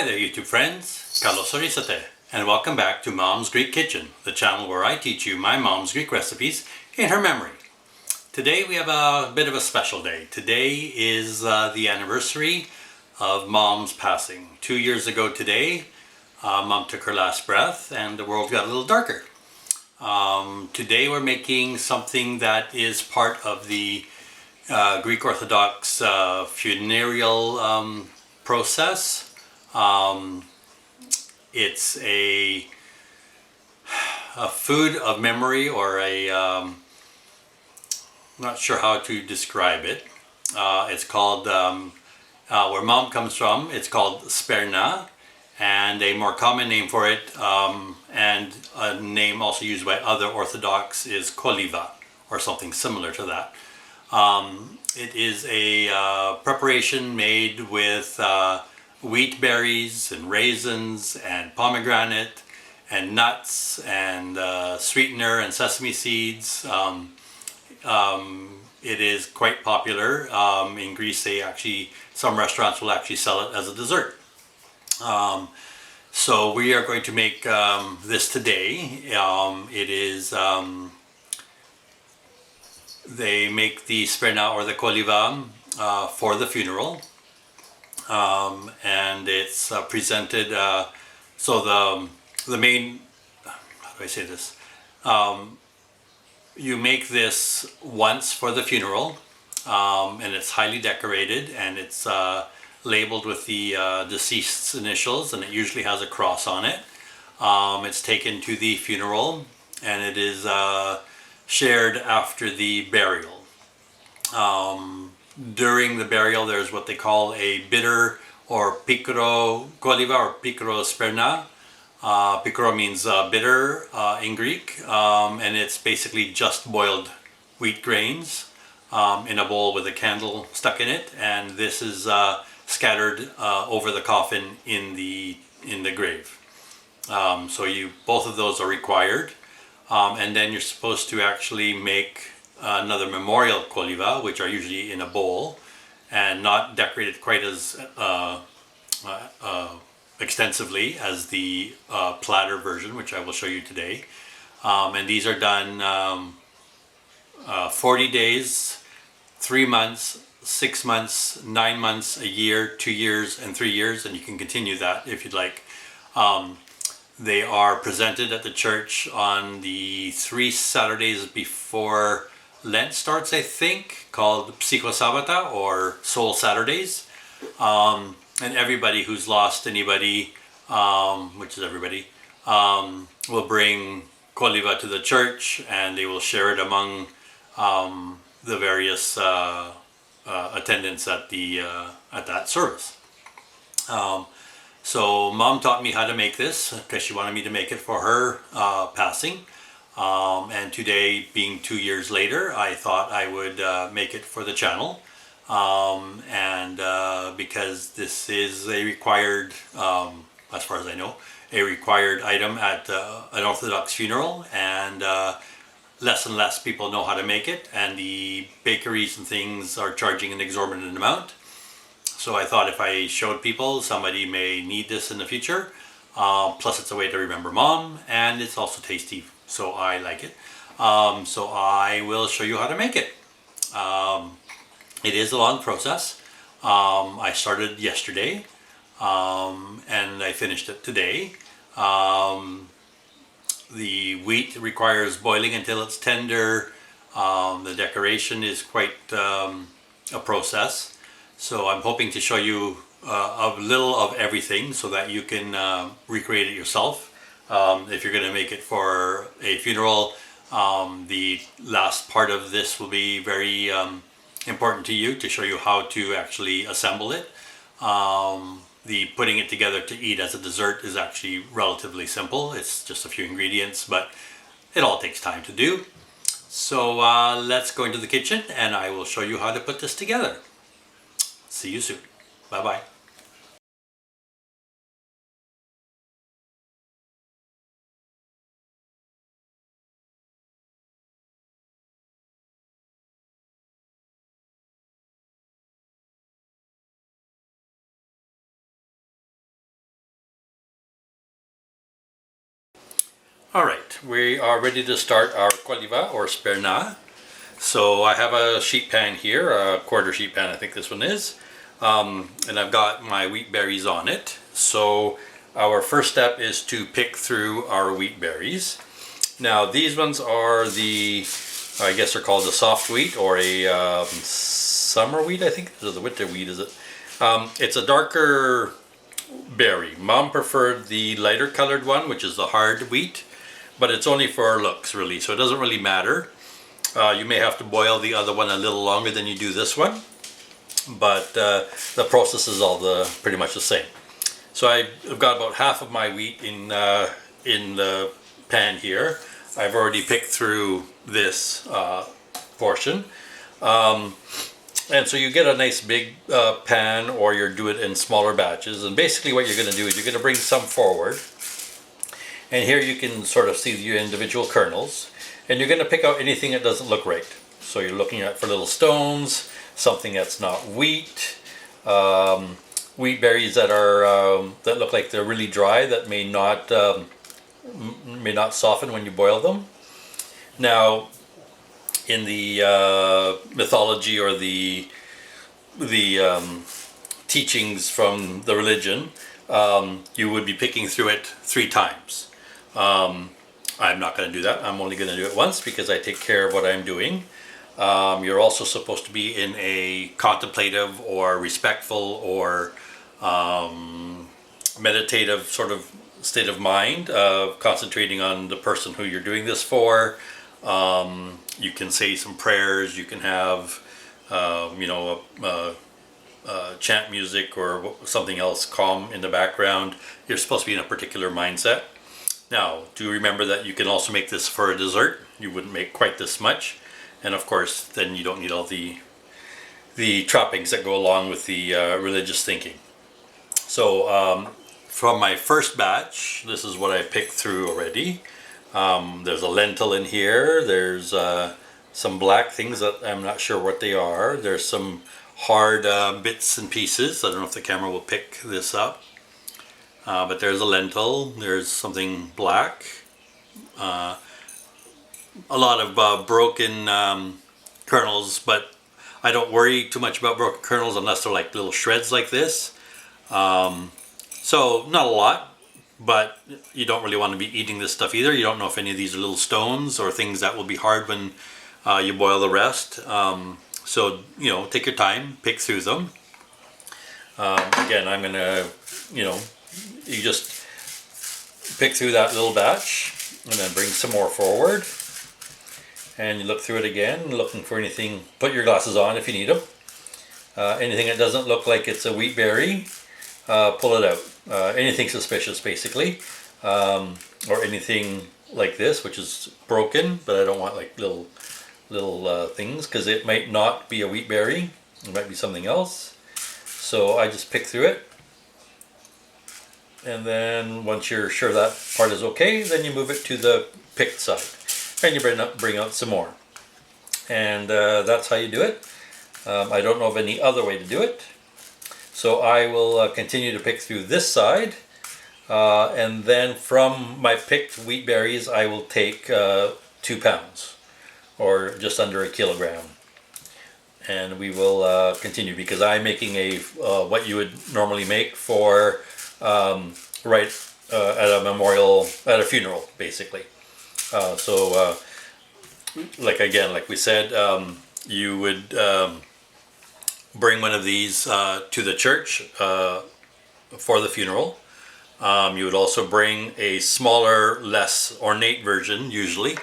Hi there YouTube friends, Carlos Orisate, and welcome back to Mom's Greek Kitchen, the channel where I teach you my mom's Greek recipes in her memory. Today we have a bit of a special day. Today is the anniversary of Mom's passing. 2 years ago today, Mom took her last breath and the world got a little darker. Today we're making something that is part of the Greek Orthodox funereal process. It's a food of memory, or I'm not sure how to describe it. It's called, where Mom comes from, it's called Sperna, and a more common name for it, and a name also used by other Orthodox, is Kolyva, or something similar to that. It is a preparation made with wheat berries and raisins and pomegranate and nuts and sweetener and sesame seeds. It is quite popular. In Greece, some restaurants will actually sell it as a dessert. So we are going to make this today. They make the Sperna or the Kolyva for the funeral. And it's presented, so the main, how do I say this? You make this once for the funeral, and it's highly decorated, and it's labeled with the deceased's initials, and it usually has a cross on it. It's taken to the funeral, and it is shared after the burial. During the burial, there's what they call a bitter or pikro koliva or pikro sperna. Pikro means bitter in Greek, and it's basically just boiled wheat grains in a bowl with a candle stuck in it, and this is scattered over the coffin in the grave. So both of those are required, and then you're supposed to actually make another memorial koliva, which are usually in a bowl and not decorated quite as extensively as the platter version, which I will show you today. And these are done 40 days, 3 months, 6 months, 9 months, a year, 2 years, and 3 years, and you can continue that if you'd like. They are presented at the church on the 3 Saturdays before Lent starts, I think, called Psychosabata or Soul Saturdays. And everybody who's lost anybody, which is everybody, will bring koliva to the church, and they will share it among the various attendants at that service. So Mom taught me how to make this because she wanted me to make it for her passing. And today, being 2 years later, I thought I would make it for the channel. Because this is a required, as far as I know, a required item at an Orthodox funeral, and less people know how to make it, and the bakeries and things are charging an exorbitant amount. So I thought if I showed people, somebody may need this in the future. Plus it's a way to remember Mom, and it's also tasty, so I like it. So I will show you how to make it. It is a long process. I started yesterday, and I finished it today. The wheat requires boiling until it's tender. The decoration is quite a process. So I'm hoping to show you a little of everything so that you can recreate it yourself. If you're going to make it for a funeral, the last part of this will be very important to you, to show you how to actually assemble it. The putting it together to eat as a dessert is actually relatively simple. It's just a few ingredients, but it all takes time to do. So let's go into the kitchen and I will show you how to put this together. See you soon. Bye-bye. All right, we are ready to start our koliva or sperna. So I have a sheet pan here, a quarter sheet pan I think this one is, and I've got my wheat berries on it. So our first step is to pick through our wheat berries. Now these ones are the, I guess they're called the soft wheat or a summer wheat, I think. This is the winter wheat, is it? It's a darker berry. Mom preferred the lighter colored one, which is the hard wheat, but it's only for looks really, so it doesn't really matter. You may have to boil the other one a little longer than you do this one, but the process is all pretty much the same. So I've got about half of my wheat in the pan here. I've already picked through this portion. And so you get a nice big pan, or you do it in smaller batches. And basically what you're going to do is you're going to bring some forward. And here you can sort of see the individual kernels. And you're going to pick out anything that doesn't look right. So you're looking at for little stones, something that's not wheat, wheat berries that are that look like they're really dry, that may not soften when you boil them. Now, in the mythology or the teachings from the religion, you would be picking through it 3 times. I'm not going to do that. I'm only going to do it once because I take care of what I'm doing. You're also supposed to be in a contemplative or respectful or meditative sort of state of mind, concentrating on the person who you're doing this for. You can say some prayers, you can have chant music or something else calm in the background. You're supposed to be in a particular mindset. Now, do remember that you can also make this for a dessert. You wouldn't make quite this much, and of course then you don't need all the trappings that go along with the religious thinking. So from my first batch, this is what I picked through already. There's a lentil in here. There's some black things that I'm not sure what they are. There's some hard bits and pieces. I don't know if the camera will pick this up. But there's a lentil. There's something black. A lot of broken kernels, but I don't worry too much about broken kernels unless they're like little shreds like this. So not a lot, but you don't really want to be eating this stuff either. You don't know if any of these are little stones or things that will be hard when you boil the rest. So, take your time, pick through them. Again, I'm going to, you just pick through that little batch and then bring some more forward. And you look through it again, looking for anything. Put your glasses on if you need them. Anything that doesn't look like it's a wheat berry, pull it out. Anything suspicious, basically. Or anything like this, which is broken, but I don't want like little things, because it might not be a wheat berry. It might be something else. So I just pick through it. And then once you're sure that part is okay, then you move it to the picked side. And you bring out some more. And that's how you do it. I don't know of any other way to do it. So I will continue to pick through this side. And then from my picked wheat berries, I will take 2 pounds. Or just under 1 kilogram. And we will continue, because I'm making a what you would normally make for at a memorial, at a funeral, basically. Like we said, you would bring one of these to the church for the funeral. You would also bring a smaller, less ornate version, usually,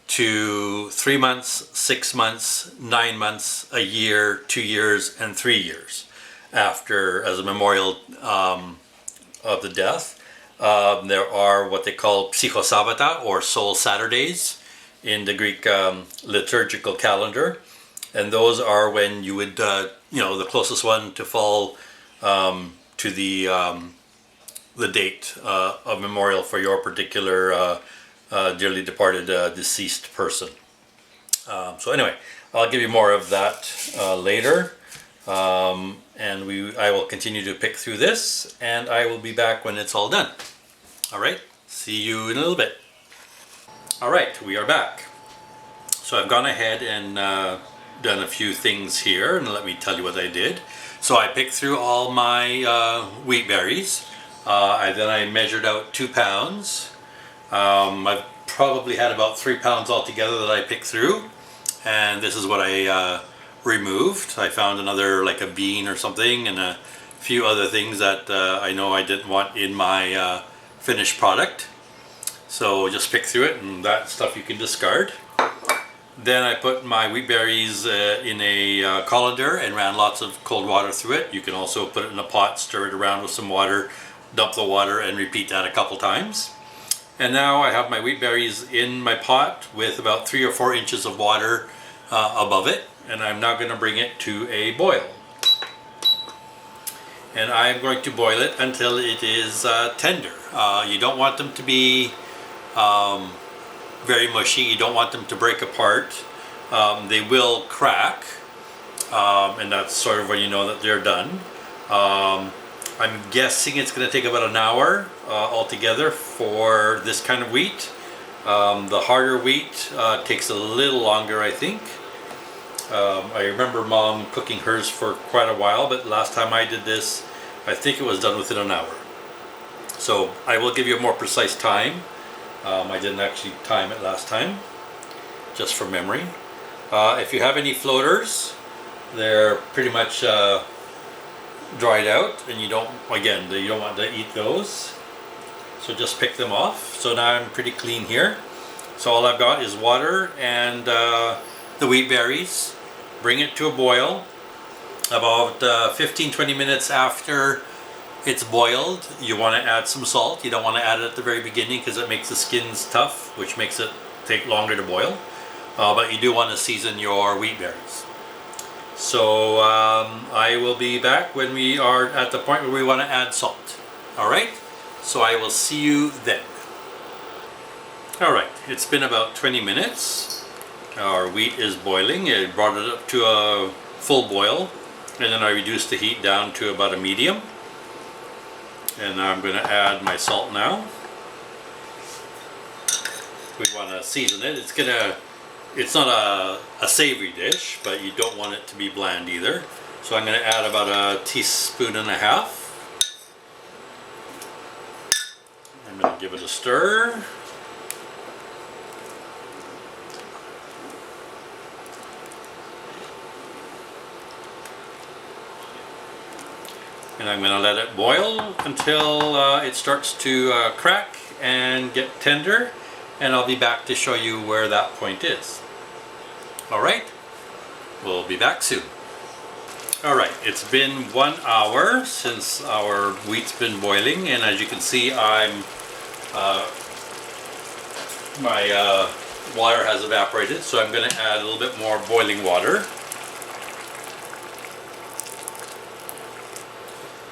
to 3 months, 6 months, 9 months, a year, 2 years, and 3 years after, as a memorial of the death. There are what they call psychosabata, or soul Saturdays, in the Greek liturgical calendar, and those are when you would, the closest one to fall to the date of memorial for your particular dearly departed deceased person. So anyway, I'll give you more of that later, and I will continue to pick through this, and I will be back when it's all done. All right, see you in a little bit. Alright, we are back. So I've gone ahead and done a few things here, and let me tell you what I did. So I picked through all my wheat berries. Then I measured out 2 pounds. I've probably had about 3 pounds altogether that I picked through, and this is what I removed. I found another, like a bean or something, and a few other things that I know I didn't want in my finished product. So just pick through it, and that stuff you can discard. Then I put my wheat berries in a colander and ran lots of cold water through it. You can also put it in a pot, stir it around with some water, dump the water, and repeat that a couple times. And now I have my wheat berries in my pot with about 3 or 4 inches of water above it, and I'm now going to bring it to a boil. And I'm going to boil it until it is tender. You don't want them to be very mushy. You don't want them to break apart. They will crack, and that's sort of when you know that they're done. I'm guessing it's going to take about an hour altogether for this kind of wheat. The harder wheat takes a little longer, I think. I remember Mom cooking hers for quite a while, but last time I did this, I think it was done within an hour. So I will give you a more precise time. I didn't actually time it last time, just from memory. If you have any floaters, they're pretty much dried out, and you don't want to eat those. So just pick them off. So now I'm pretty clean here. So all I've got is water and the wheat berries. Bring it to a boil. About 15-20 minutes after it's boiled, you want to add some salt. You don't want to add it at the very beginning because it makes the skins tough, which makes it take longer to boil. But you do want to season your wheat berries. So I will be back when we are at the point where we want to add salt. Alright, so I will see you then. Alright, it's been about 20 minutes. Our wheat is boiling. I brought it up to a full boil, and then I reduced the heat down to about a medium. And now I'm going to add my salt now. We want to season it. It's not a savory dish, but you don't want it to be bland either. So I'm going to add about 1.5 teaspoons. I'm going to give it a stir. And I'm going to let it boil until it starts to crack and get tender, and I'll be back to show you where that point is. Alright, we'll be back soon. Alright, it's been 1 hour since our wheat's been boiling, and as you can see, my water has evaporated, so I'm going to add a little bit more boiling water.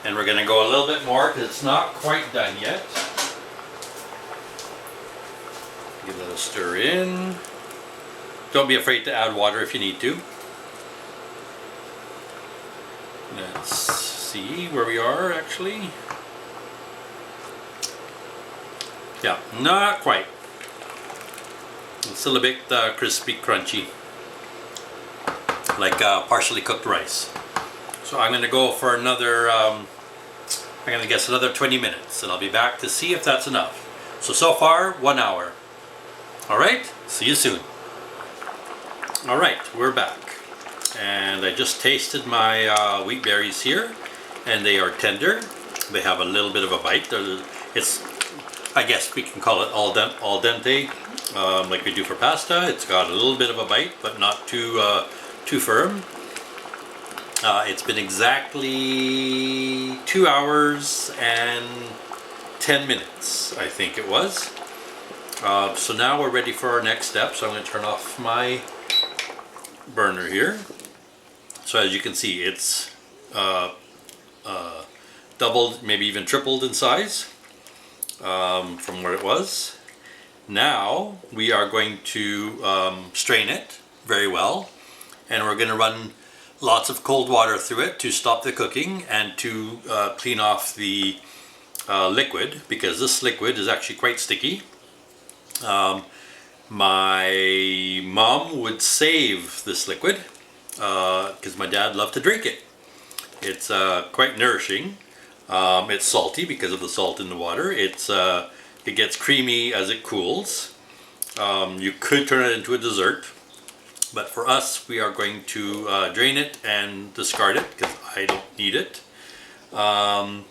And we're going to go a little bit more because it's not quite done yet. Give that a stir in. Don't be afraid to add water if you need to. Let's see where we are actually. Yeah, not quite. It's still a bit crispy, crunchy, like partially cooked rice. So I'm going to go for another, I'm going to guess another 20 minutes, and I'll be back to see if that's enough. So far, 1 hour. Alright, see you soon. Alright, we're back. And I just tasted my wheat berries here, and they are tender. They have a little bit of a bite. I guess we can call it al dente, like we do for pasta. It's got a little bit of a bite, but not too firm. It's been exactly 2 hours and 10 minutes, I think it was. So now we're ready for our next step. So I'm going to turn off my burner here. So as you can see, it's doubled, maybe even tripled in size from where it was. Now we are going to strain it very well, and we're going to run lots of cold water through it to stop the cooking and to clean off the liquid, because this liquid is actually quite sticky. My mom would save this liquid because my dad loved to drink it. It's quite nourishing. It's salty because of the salt in the water. It gets creamy as it cools. You could turn it into a dessert, but for us, we are going to drain it and discard it because I don't need it. And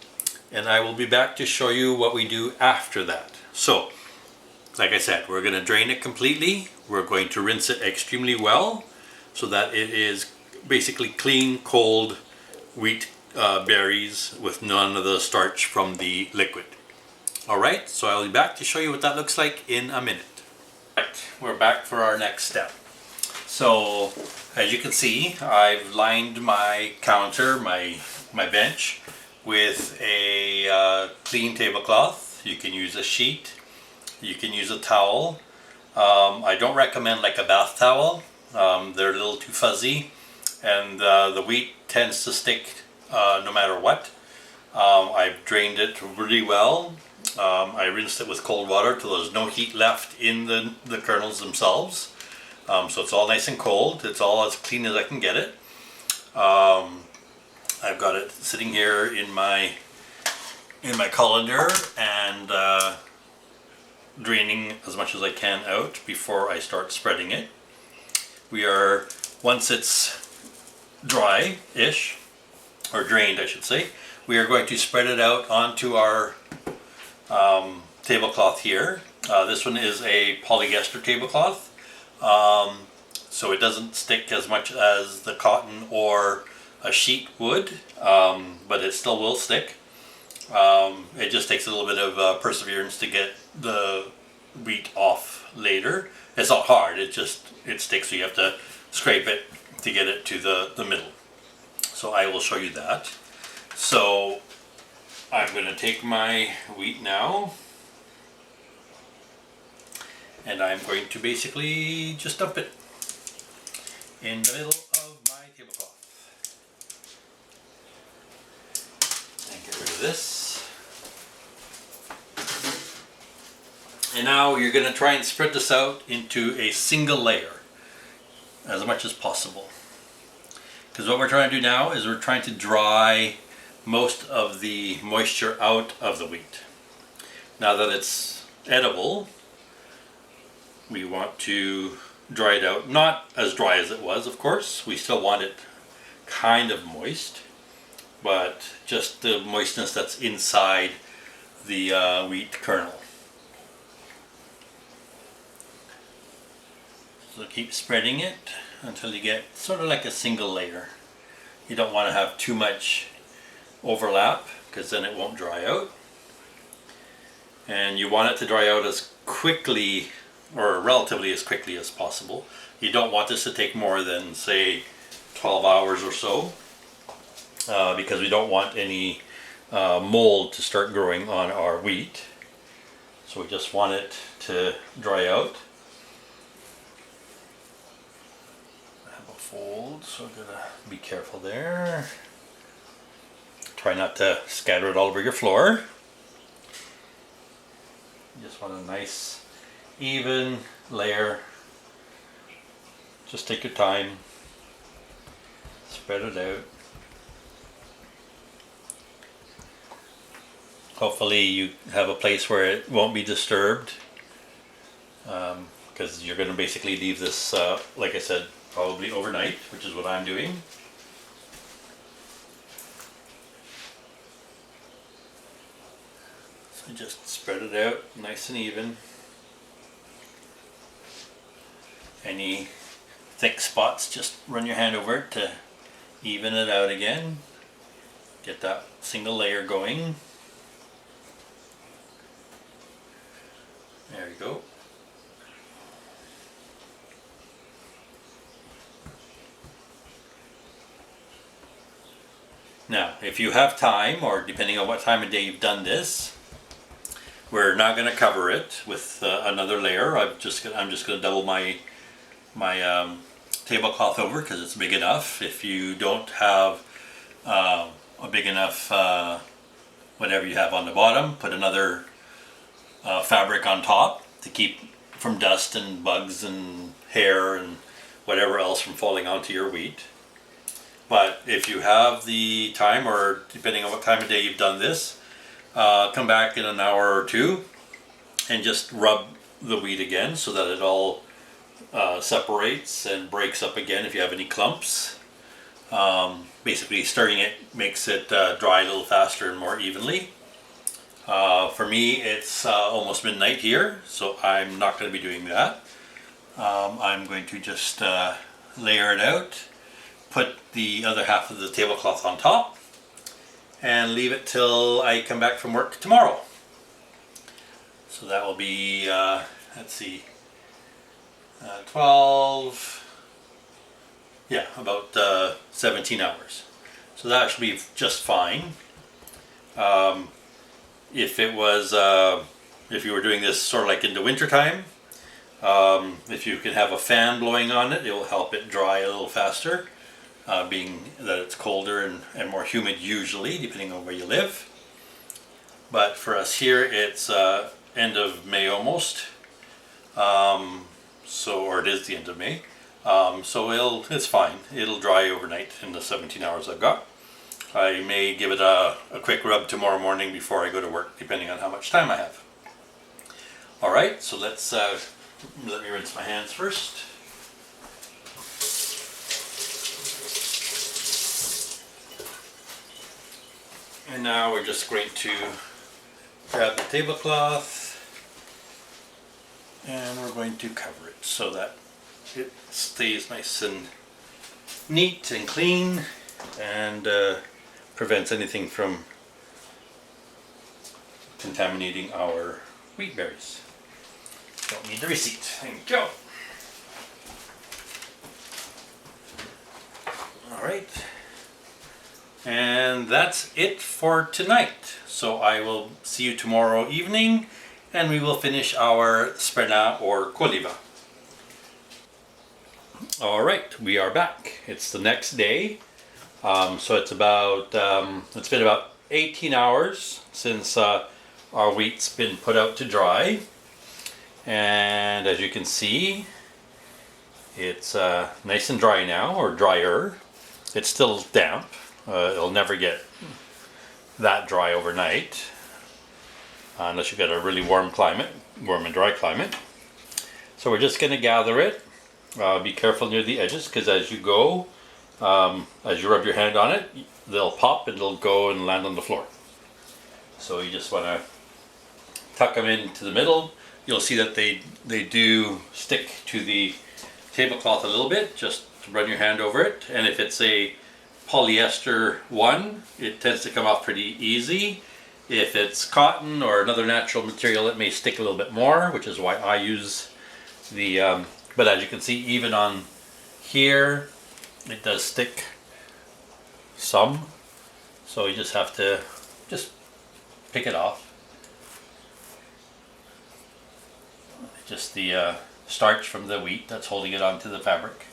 I will be back to show you what we do after that. So, like I said, we're going to drain it completely. We're going to rinse it extremely well so that it is basically clean, cold wheat berries with none of the starch from the liquid. Alright, so I'll be back to show you what that looks like in a minute. Right, we're back for our next step. So, as you can see, I've lined my counter, my bench, with a clean tablecloth. You can use a sheet. You can use a towel. I don't recommend like a bath towel. They're a little too fuzzy, and the wheat tends to stick no matter what. I've drained it really well. I rinsed it with cold water till there's no heat left in the kernels themselves. So it's all nice and cold. It's all as clean as I can get it. I've got it sitting here in my colander and draining as much as I can out before I start spreading it. Once it's dry-ish, or drained I should say, we are going to spread it out onto our tablecloth here. This one is a polyester tablecloth, so it doesn't stick as much as the cotton or a sheet would, but it still will stick. It just takes a little bit of perseverance to get the wheat off later. It's not hard, it sticks, so you have to scrape it to get it to the middle. So I will show you that. So I'm going to take my wheat now, and I'm going to basically just dump it in the middle of my tablecloth. And get rid of this. And now you're going to try and spread this out into a single layer as much as possible. Because what we're trying to do now is we're trying to dry most of the moisture out of the wheat. Now that it's edible, we want to dry it out. Not as dry as it was, of course. We still want it kind of moist, but just the moistness that's inside the wheat kernel. So keep spreading it until you get sort of like a single layer. You don't want to have too much overlap because then it won't dry out. And you want it to dry out as quickly, or relatively as quickly as possible. You don't want this to take more than, say, 12 hours or so, because we don't want any mold to start growing on our wheat. So we just want it to dry out. Fold, so I'm gonna be careful there. Try not to scatter it all over your floor. You just want a nice even layer. Just take your time, spread it out. Hopefully you have a place where it won't be disturbed, because you're going to basically leave this, like I said, probably overnight, which is what I'm doing. So just spread it out nice and even. Any thick spots, just run your hand over it to even it out again. Get that single layer going. There you go. Now, if you have time, or depending on what time of day you've done this, we're not going to cover it with another layer. I'm just going to double my tablecloth over because it's big enough. If you don't have a big enough whatever you have on the bottom, put another fabric on top to keep from dust and bugs and hair and whatever else from falling onto your wheat. But if you have the time, or depending on what time of day you've done this, come back in an hour or two and just rub the wheat again so that it all separates and breaks up again if you have any clumps. Basically stirring it makes it dry a little faster and more evenly. For me, it's almost midnight here, so I'm not going to be doing that. I'm going to just layer it out, put the other half of the tablecloth on top, and leave it till I come back from work tomorrow. So that will be, let's see, about 17 hours. So that should be just fine. If it was, if you were doing this sort of like in the winter time, if you can have a fan blowing on it, it will help it dry a little faster, being that it's colder and more humid usually, depending on where you live. But for us here, it's end of May almost, or it is the end of May, so it's fine. It'll dry overnight in the 17 hours I've got. I may give it a quick rub tomorrow morning before I go to work, depending on how much time I have. Alright, so let's let me rinse my hands first. And now we're just going to grab the tablecloth and we're going to cover it so that it stays nice and neat and clean and prevents anything from contaminating our wheat berries. Don't need the receipt. Thank you. Alright. And that's it for tonight. So I will see you tomorrow evening and we will finish our Sperna or Kolyva. Alright, we are back. It's the next day. So it's about, it's been about 18 hours since our wheat's been put out to dry. And as you can see, it's nice and dry now, or drier. It's still damp. It'll never get that dry overnight, unless you've got a really warm climate, warm and dry climate. So we're just going to gather it. Be careful near the edges, because as you go, as you rub your hand on it, they'll pop and they'll go and land on the floor. So you just want to tuck them into the middle. You'll see that they do stick to the tablecloth a little bit. Just run your hand over it, and if it's a polyester one, it tends to come off pretty easy. If it's cotton or another natural material, it may stick a little bit more, which is why I use the, but as you can see, even on here, it does stick some. So you just have to just pick it off. Just the starch from the wheat that's holding it onto the fabric.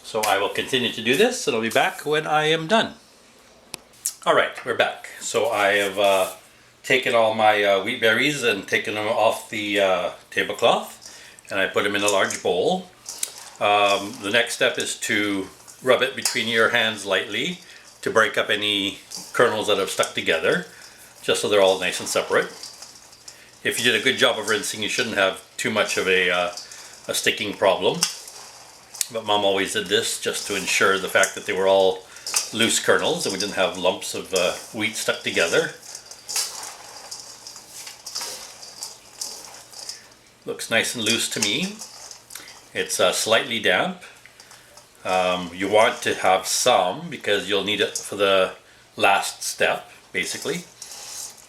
So I will continue to do this and I'll be back when I am done. Alright, we're back. So I have taken all my wheat berries and taken them off the tablecloth, and I put them in a large bowl. The next step is to rub it between your hands lightly to break up any kernels that have stuck together, just so they're all nice and separate. If you did a good job of rinsing, you shouldn't have too much of a sticking problem. But Mom always did this just to ensure the fact that they were all loose kernels and we didn't have lumps of wheat stuck together. Looks nice and loose to me. It's slightly damp. You want to have some because you'll need it for the last step, basically.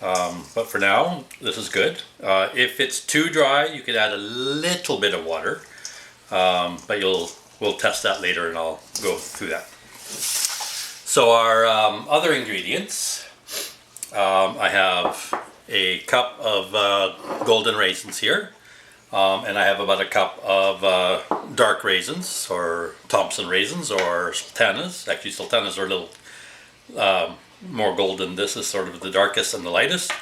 But for now, this is good. If it's too dry, you could add a little bit of water, but we'll test that later and I'll go through that. So our other ingredients, I have a cup of golden raisins here. And I have about a cup of dark raisins, or Thompson raisins, or sultanas. Actually, sultanas are a little more golden. This is sort of the darkest and the lightest.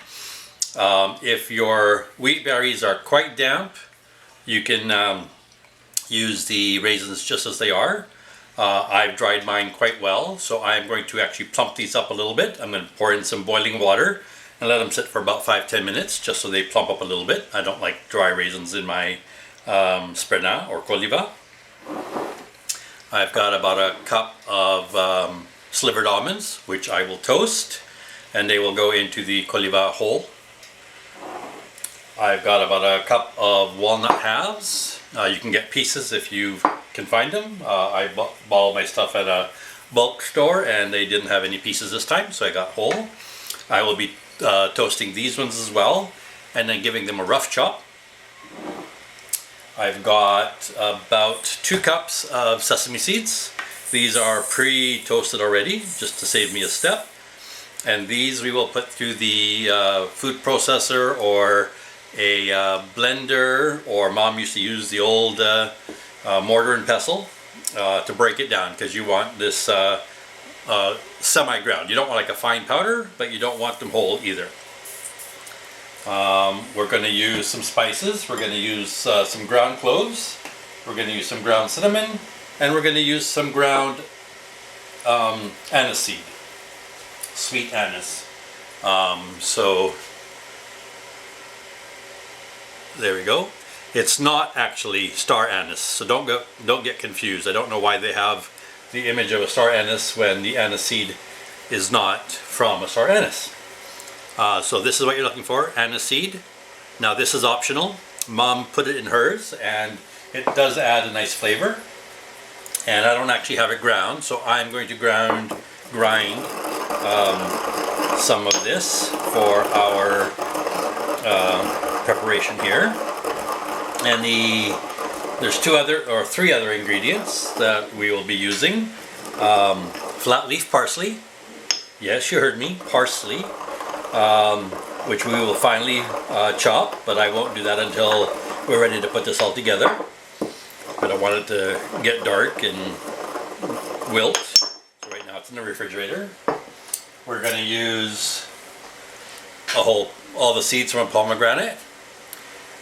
If your wheat berries are quite damp, you can use the raisins just as they are. I've dried mine quite well, so I'm going to actually plump these up a little bit. I'm going to pour in some boiling water and let them sit for about 5-10 minutes just so they plump up a little bit. I don't like dry raisins in my Sperna or Kolyva. I've got about a cup of slivered almonds, which I will toast, and they will go into the koliva whole. I've got about a cup of walnut halves. You can get pieces if you can find them. I bought all my stuff at a bulk store and they didn't have any pieces this time, so I got whole. I will be toasting these ones as well and then giving them a rough chop. I've got about 2 cups of sesame seeds. These are pre-toasted already, just to save me a step. And these we will put through the food processor or a blender, or Mom used to use the old mortar and pestle to break it down, because you want this semi-ground. You don't want like a fine powder, but you don't want them whole either. We're going to use some spices. We're going to use some ground cloves. We're going to use some ground cinnamon, and we're going to use some ground anise seed, sweet anise. So there we go. It's not actually star anise, so don't get confused. I don't know why they have the image of a star anise when the anise seed is not from a star anise. So this is what you're looking for, anise seed. Now this is optional. Mom put it in hers and it does add a nice flavor. And I don't actually have it ground, so I'm going to grind some of this for our preparation here. And there's 3 other ingredients that we will be using. Flat leaf parsley. Yes, you heard me, parsley. Which we will finally chop, but I won't do that until we're ready to put this all together. I don't want it to get dark and wilt. So right now it's in the refrigerator. We're going to use all the seeds from a pomegranate.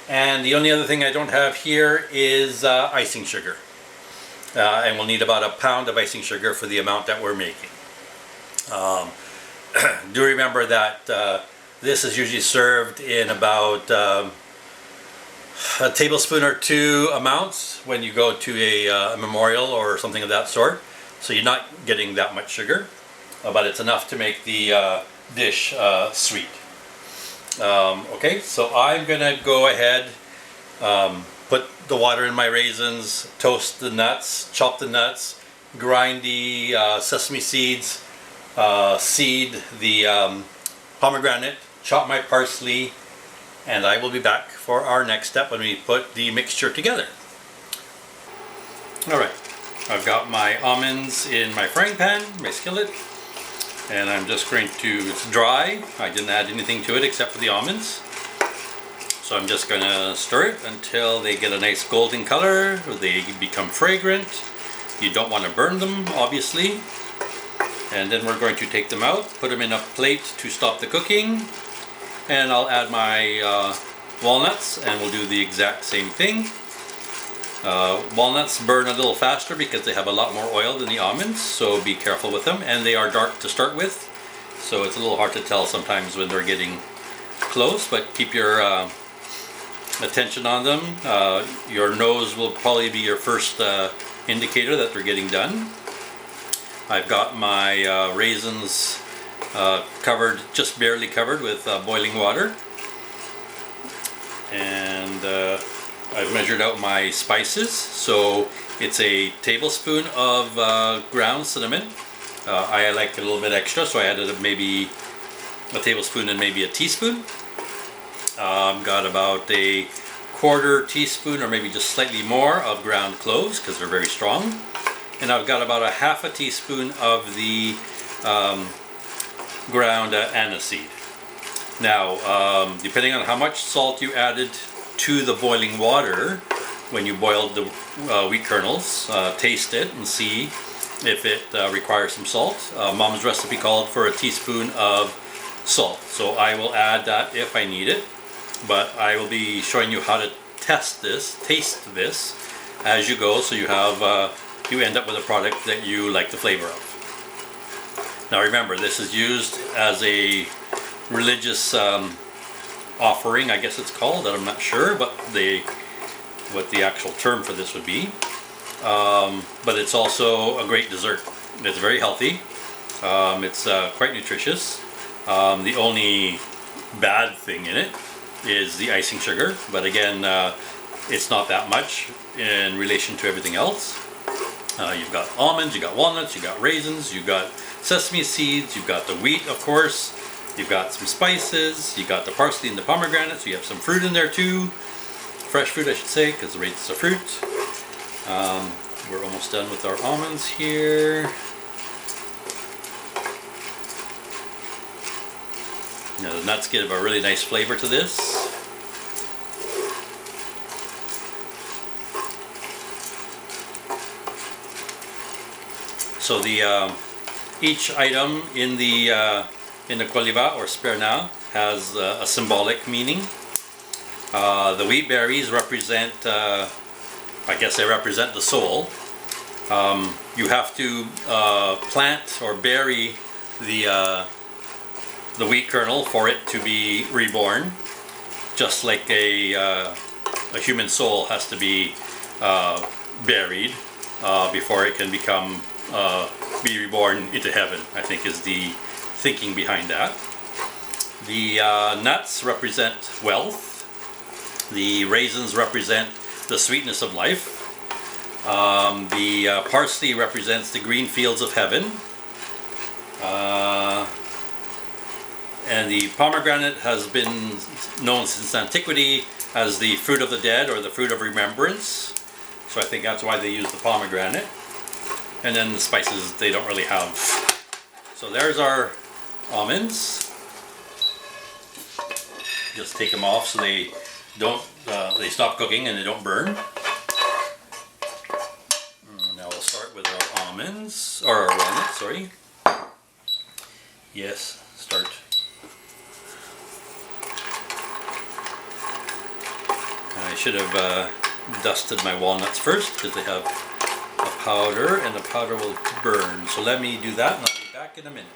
And the only other thing I don't have here is icing sugar. And we'll need about a pound of icing sugar for the amount that we're making. Do remember that this is usually served in about a tablespoon or 2 amounts when you go to a memorial or something of that sort. So you're not getting that much sugar, but it's enough to make the dish sweet. Okay, so I'm gonna go ahead, put the water in my raisins, toast the nuts, chop the nuts, grind the sesame seeds, seed the pomegranate, chop my parsley, and I will be back for our next step when we put the mixture together. Alright, I've got my almonds in my frying pan, my skillet, and I'm just going to, it's dry, I didn't add anything to it except for the almonds. So I'm just going to stir it until they get a nice golden color, or they become fragrant. You don't want to burn them, obviously. And then we're going to take them out, put them in a plate to stop the cooking, and I'll add my walnuts and we'll do the exact same thing. Walnuts burn a little faster because they have a lot more oil than the almonds, so be careful with them, and they are dark to start with, so it's a little hard to tell sometimes when they're getting close, but keep your attention on them. Your nose will probably be your first indicator that they're getting done. I've got my raisins covered, just barely covered with boiling water, and I've measured out my spices, so it's a tablespoon of ground cinnamon. I like a little bit extra, so I added maybe a tablespoon and maybe a teaspoon. Got about a 1/4 teaspoon or maybe just slightly more of ground cloves because they're very strong. And I've got about a 1/2 teaspoon of the ground anise seed. Now, depending on how much salt you added to the boiling water when you boiled the wheat kernels. Taste it and see if it requires some salt. Mom's recipe called for a teaspoon of salt, so I will add that if I need it, but I will be showing you how to taste this as you go, so you end up with a product that you like the flavor of. Now remember, this is used as a religious offering, I guess it's called, that I'm not sure, but what the actual term for this would be. But it's also a great dessert. It's very healthy. It's quite nutritious. The only bad thing in it is the icing sugar, but again, it's not that much in relation to everything else. You've got almonds, you've got walnuts, you've got raisins, you've got sesame seeds, you've got the wheat, of course, you've got some spices, you've got the parsley and the pomegranate, so you have some fruit in there too. Fresh fruit, I should say, because the raisins are fruit. We're almost done with our almonds here. Now the nuts give a really nice flavor to this. So each item in the koliva or sperna has a symbolic meaning. The wheat berries represent, I guess they represent the soul. You have to plant or bury the wheat kernel for it to be reborn, just like a human soul has to be buried before it can be reborn into heaven, I think is the thinking behind that. The nuts represent wealth. The raisins represent the sweetness of life. The parsley represents the green fields of heaven. And the pomegranate has been known since antiquity as the fruit of the dead, or the fruit of remembrance. So I think that's why they use the pomegranate. And then the spices they don't really have. So there's our almonds. Just take them off so they don't they stop cooking and they don't burn. Now we'll start with our almonds, or our walnuts, sorry. Yes, start. I should have dusted my walnuts first because they have a powder and the powder will burn. So let me do that and I'll be back in a minute.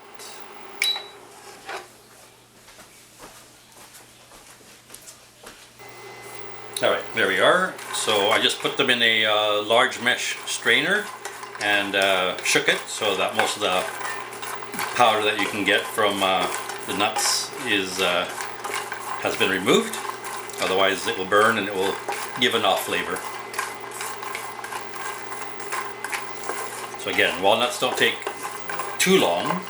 Alright, there we are. So I just put them in a large mesh strainer and shook it so that most of the powder that you can get from the nuts has been removed. Otherwise it will burn and it will give an off flavor. So again, walnuts don't take too long.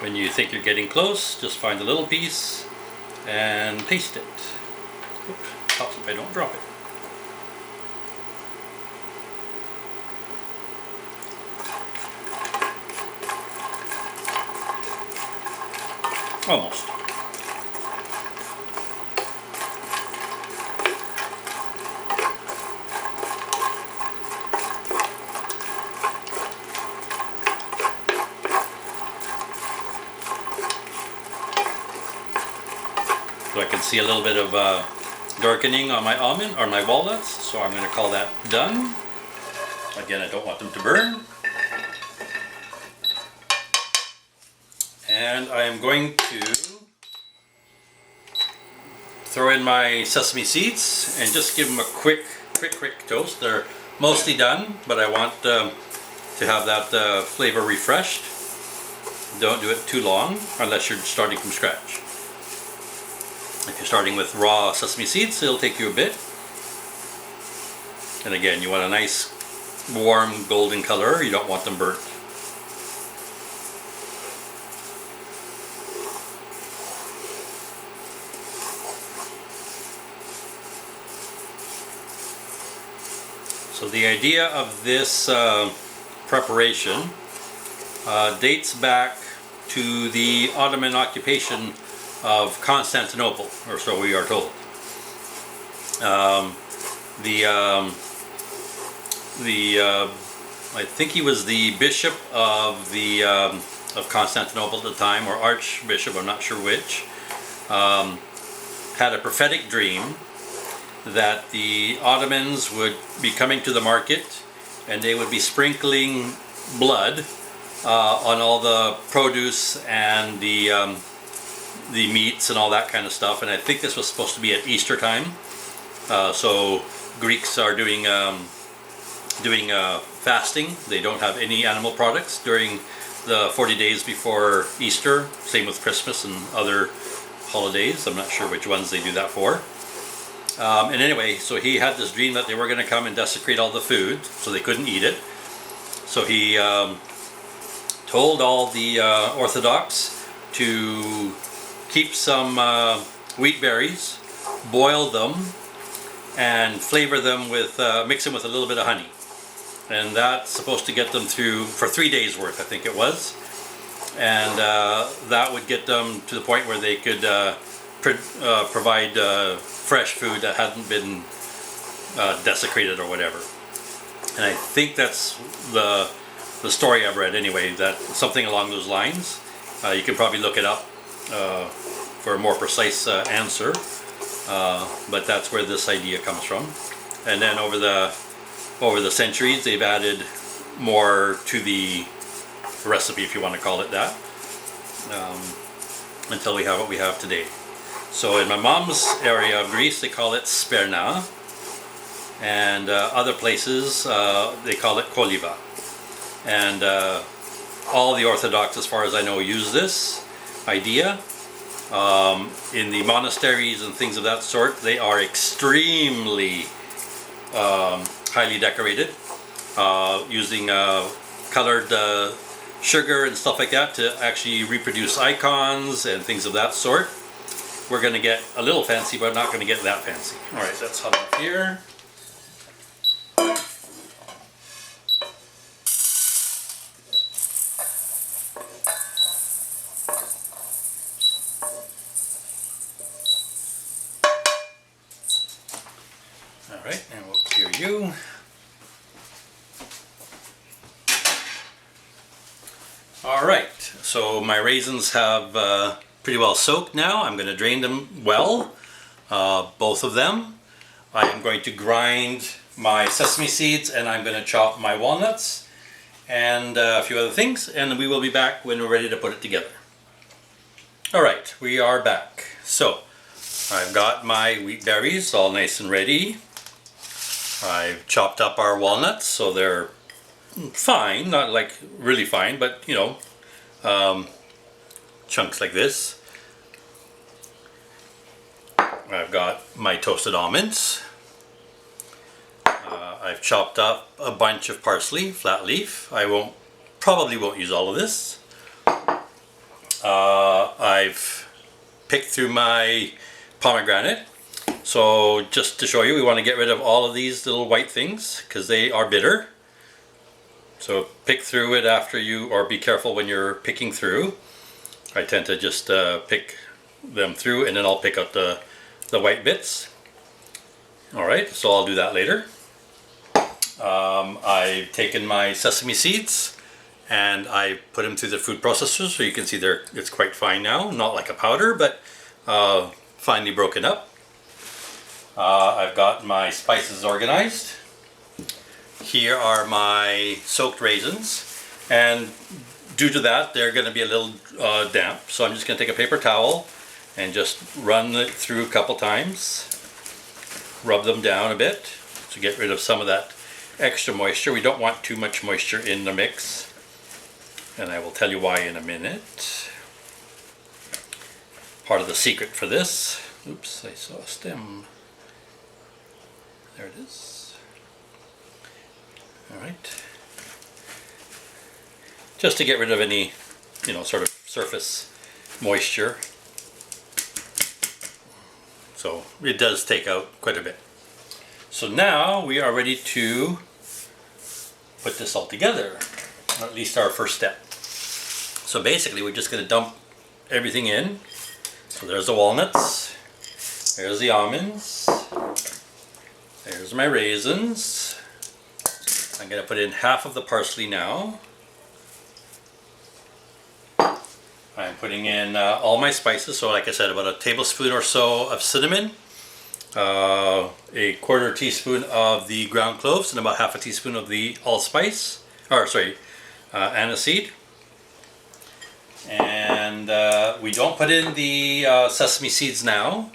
When you think you're getting close, just find a little piece and taste it. Oops, helps if I don't drop it. Almost. So I can see a little bit of darkening on my almond or my walnuts, so I'm going to call that done. Again, I don't want them to burn. And I am going to throw in my sesame seeds and just give them a quick toast. They're mostly done, but I want to have that flavor refreshed. Don't do it too long unless you're starting from scratch. If you're starting with raw sesame seeds, it'll take you a bit. And again, you want a nice warm golden color. You don't want them burnt. So the idea of this preparation dates back to the Ottoman occupation of Constantinople, or so we are told. I think he was the bishop of Constantinople at the time, or archbishop, I'm not sure which, had a prophetic dream that the Ottomans would be coming to the market and they would be sprinkling blood on all the produce and the meats and all that kind of stuff. And I think this was supposed to be at Easter time. So Greeks are doing fasting. They don't have any animal products during the 40 days before Easter. Same with Christmas and other holidays. I'm not sure which ones they do that for. And anyway, so he had this dream that they were going to come and desecrate all the food, so they couldn't eat it. So he told all the Orthodox to keep some wheat berries, boil them, and flavor them with, mix them with a little bit of honey. And that's supposed to get them through for 3 days worth, I think it was. And that would get them to the point where they could provide fresh food that hadn't been desecrated or whatever. And I think that's the story I've read anyway, that something along those lines. You can probably look it up for a more precise answer, but that's where this idea comes from. And then over the centuries, they've added more to the recipe, if you want to call it that, until we have what we have today. So in my mom's area of Greece, they call it Sperna, and other places they call it Kolyva. And all the Orthodox, as far as I know, use this idea. In the monasteries and things of that sort, they are extremely highly decorated, using colored sugar and stuff like that to actually reproduce icons and things of that sort. We're going to get a little fancy, but not going to get that fancy. Alright, that's hot enough here. Alright, and we'll clear you. Alright, so my raisins have pretty well soaked now. I'm going to drain them well, both of them. I am going to grind my sesame seeds, and I'm going to chop my walnuts and a few other things, and we will be back when we're ready to put it together. Alright, we are back. So, I've got my wheat berries all nice and ready. I've chopped up our walnuts so they're fine, not like really fine, but you know, chunks like this. I've got my toasted almonds. I've chopped up a bunch of parsley, flat leaf. I probably won't use all of this. I've picked through my pomegranate. So just to show you, we want to get rid of all of these little white things because they are bitter. So pick through it after you, or be careful when you're picking through. I tend to just pick them through, and then I'll pick out the white bits. Alright, so I'll do that later. I've taken my sesame seeds and I put them through the food processor, so you can see it's quite fine now. Not like a powder, but finely broken up. I've got my spices organized. Here are my soaked raisins, and due to that they're going to be a little damp, so I'm just going to take a paper towel and just run it through a couple times, rub them down a bit to get rid of some of that extra moisture. We don't want too much moisture in the mix, and I will tell you why in a minute. Part of the secret for this, oops, I saw a stem. There it is. Alright. Just to get rid of any, you know, sort of surface moisture. So it does take out quite a bit. So now we are ready to put this all together, or at least our first step. So basically we're just going to dump everything in. So there's the walnuts, there's the almonds, there's my raisins. I'm going to put in half of the parsley now. I'm putting in all my spices, so like I said, about a tablespoon or so of cinnamon, a quarter teaspoon of the ground cloves, and about half a teaspoon of the allspice, anise seed. And we don't put in the sesame seeds now,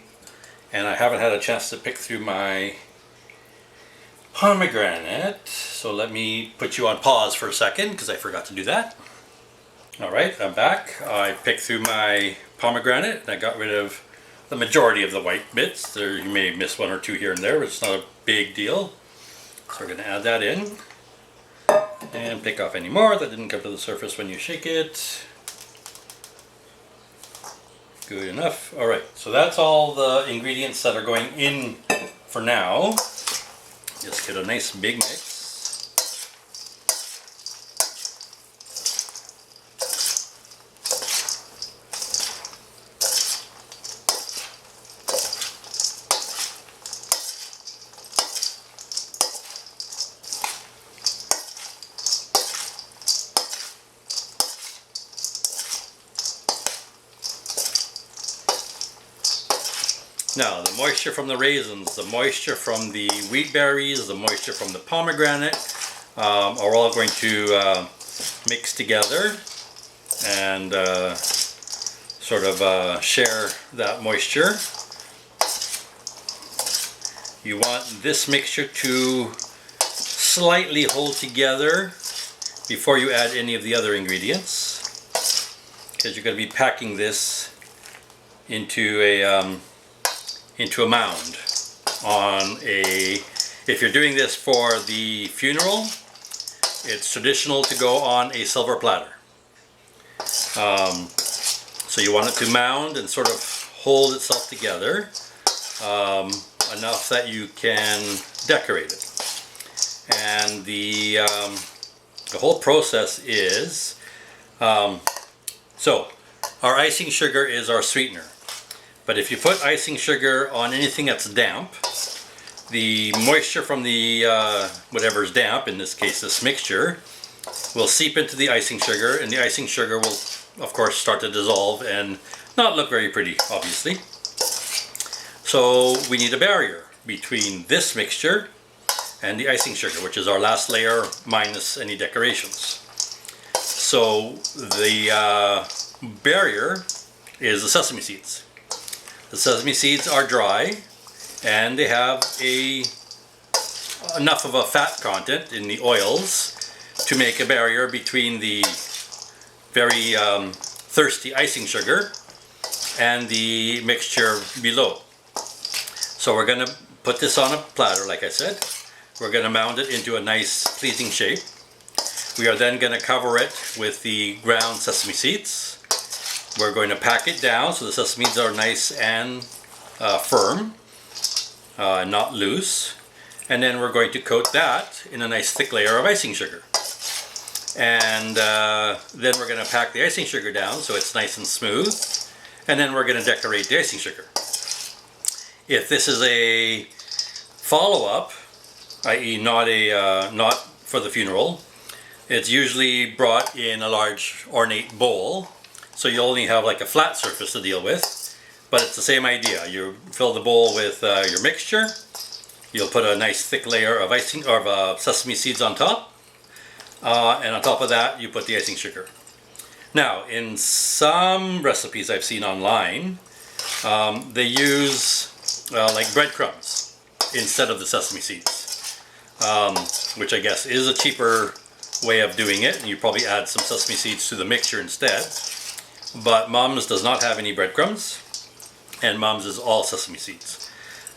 and I haven't had a chance to pick through my pomegranate, so let me put you on pause for a second because I forgot to do that. Alright, I'm back. I picked through my pomegranate and I got rid of the majority of the white bits. There, you may miss one or two here and there, but it's not a big deal. So we're going to add that in and pick off any more that didn't come to the surface when you shake it. Good enough. Alright, so that's all the ingredients that are going in for now. Just get a nice big mix. Now, the moisture from the raisins, the moisture from the wheat berries, the moisture from the pomegranate are all going to mix together and sort of share that moisture. You want this mixture to slightly hold together before you add any of the other ingredients, because you're going to be packing this into a mound on a, if you're doing this for the funeral, it's traditional to go on a silver platter. So you want it to mound and sort of hold itself together enough that you can decorate it. And the whole process is, so our icing sugar is our sweetener. But if you put icing sugar on anything that's damp, the moisture from the whatever's damp, in this case this mixture, will seep into the icing sugar, and the icing sugar will of course start to dissolve and not look very pretty, obviously. So we need a barrier between this mixture and the icing sugar, which is our last layer minus any decorations. So the barrier is the sesame seeds. The sesame seeds are dry and they have enough of a fat content in the oils to make a barrier between the very thirsty icing sugar and the mixture below. So we're going to put this on a platter, like I said. We're going to mound it into a nice pleasing shape. We are then going to cover it with the ground sesame seeds. We're going to pack it down so the sesame seeds are nice and firm, not loose. And then we're going to coat that in a nice thick layer of icing sugar. And then we're going to pack the icing sugar down so it's nice and smooth. And then we're going to decorate the icing sugar. If this is a follow-up, i.e. not for the funeral, it's usually brought in a large ornate bowl. So you only have like a flat surface to deal with, but it's the same idea. You fill the bowl with your mixture. You'll put a nice thick layer of icing or sesame seeds on top, and on top of that you put the icing sugar. Now, in some recipes I've seen online, they use like breadcrumbs instead of the sesame seeds, which I guess is a cheaper way of doing it, and you probably add some sesame seeds to the mixture instead. But Mom's does not have any breadcrumbs, and Mom's is all sesame seeds.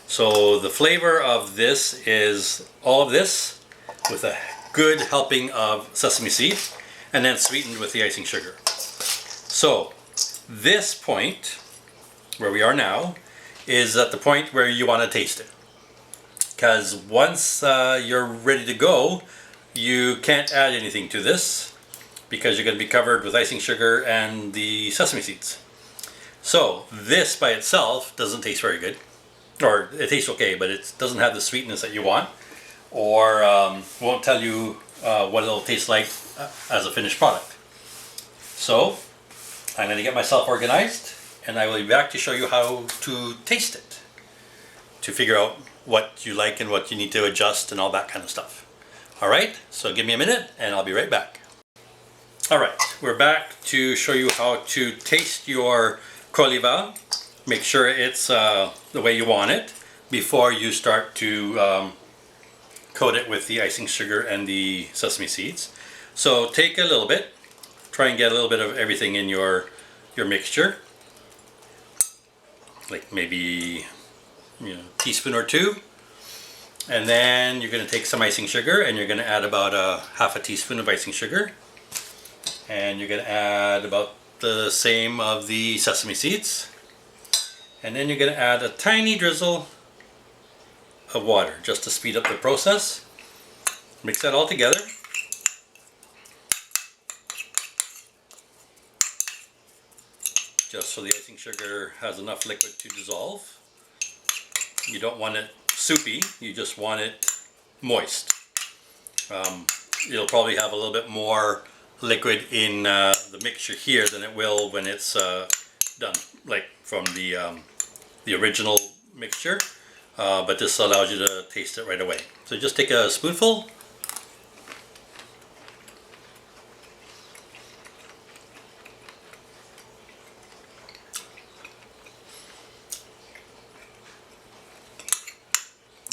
So the flavor of this is all of this with a good helping of sesame seed, and then sweetened with the icing sugar. So this point, where we are now, is at the point where you want to taste it. Because once you're ready to go, you can't add anything to this because you're going to be covered with icing sugar and the sesame seeds. So this by itself doesn't taste very good, or it tastes okay, but it doesn't have the sweetness that you want, or won't tell you what it'll taste like as a finished product. So I'm going to get myself organized, and I will be back to show you how to taste it, to figure out what you like and what you need to adjust and all that kind of stuff. Alright, so give me a minute and I'll be right back. Alright, we're back to show you how to taste your Kolyva. Make sure it's the way you want it before you start to coat it with the icing sugar and the sesame seeds. So take a little bit, try and get a little bit of everything in your mixture, like maybe a teaspoon or two. And then you're going to take some icing sugar and you're going to add about half a teaspoon of icing sugar. And you're going to add about the same of the sesame seeds. And then you're going to add a tiny drizzle of water just to speed up the process. Mix that all together. Just so the icing sugar has enough liquid to dissolve. You don't want it soupy, you just want it moist. You'll probably have a little bit more liquid in the mixture here than it will when it's done, like from the original mixture, but this allows you to taste it right away. So just take a spoonful.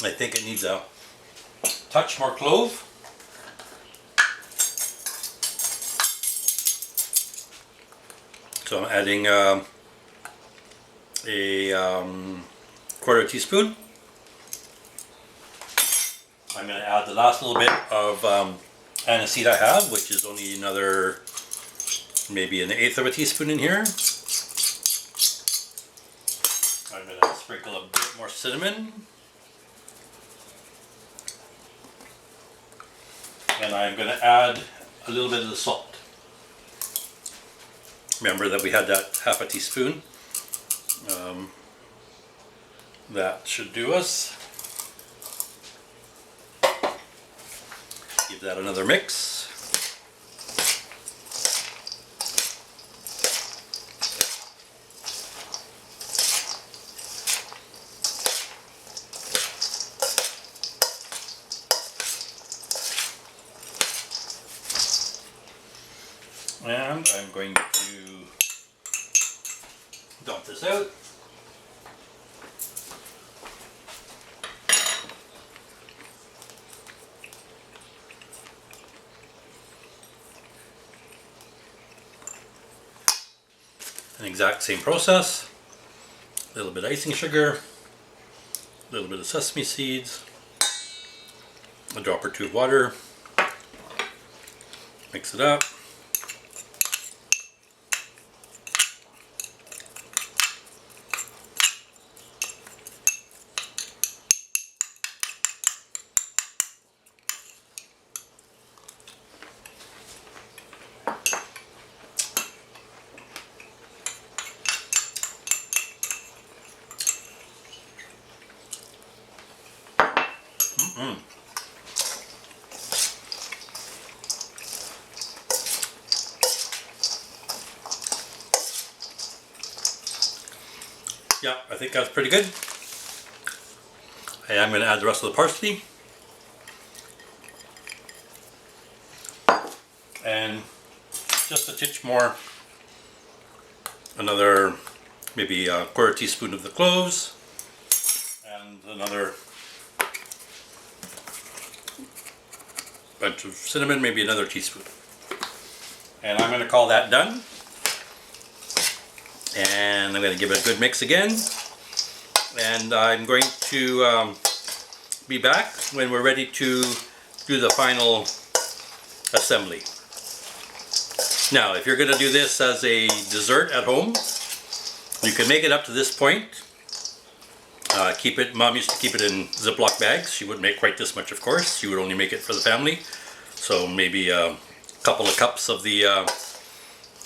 I think it needs a touch more clove. So I'm adding a quarter teaspoon. I'm going to add the last little bit of anise seed I have, which is only another, maybe an eighth of a teaspoon in here. I'm going to sprinkle a bit more cinnamon. And I'm going to add a little bit of the salt. Remember that we had that half a teaspoon. That should do us. Give that another mix. And I'm going to dump this out. An exact same process. A little bit of icing sugar, a little bit of sesame seeds, a drop or two of water. Mix it up. Yeah, I think that's pretty good. I'm going to add the rest of the parsley. And just a titch more, another maybe a quarter teaspoon of the cloves, and another bunch of cinnamon, maybe another teaspoon. And I'm going to call that done. And I'm going to give it a good mix again. And I'm going to be back when we're ready to do the final assembly. Now, if you're going to do this as a dessert at home, you can make it up to this point. Mom used to keep it in Ziploc bags. She wouldn't make quite this much, of course. She would only make it for the family. So maybe a couple of cups of the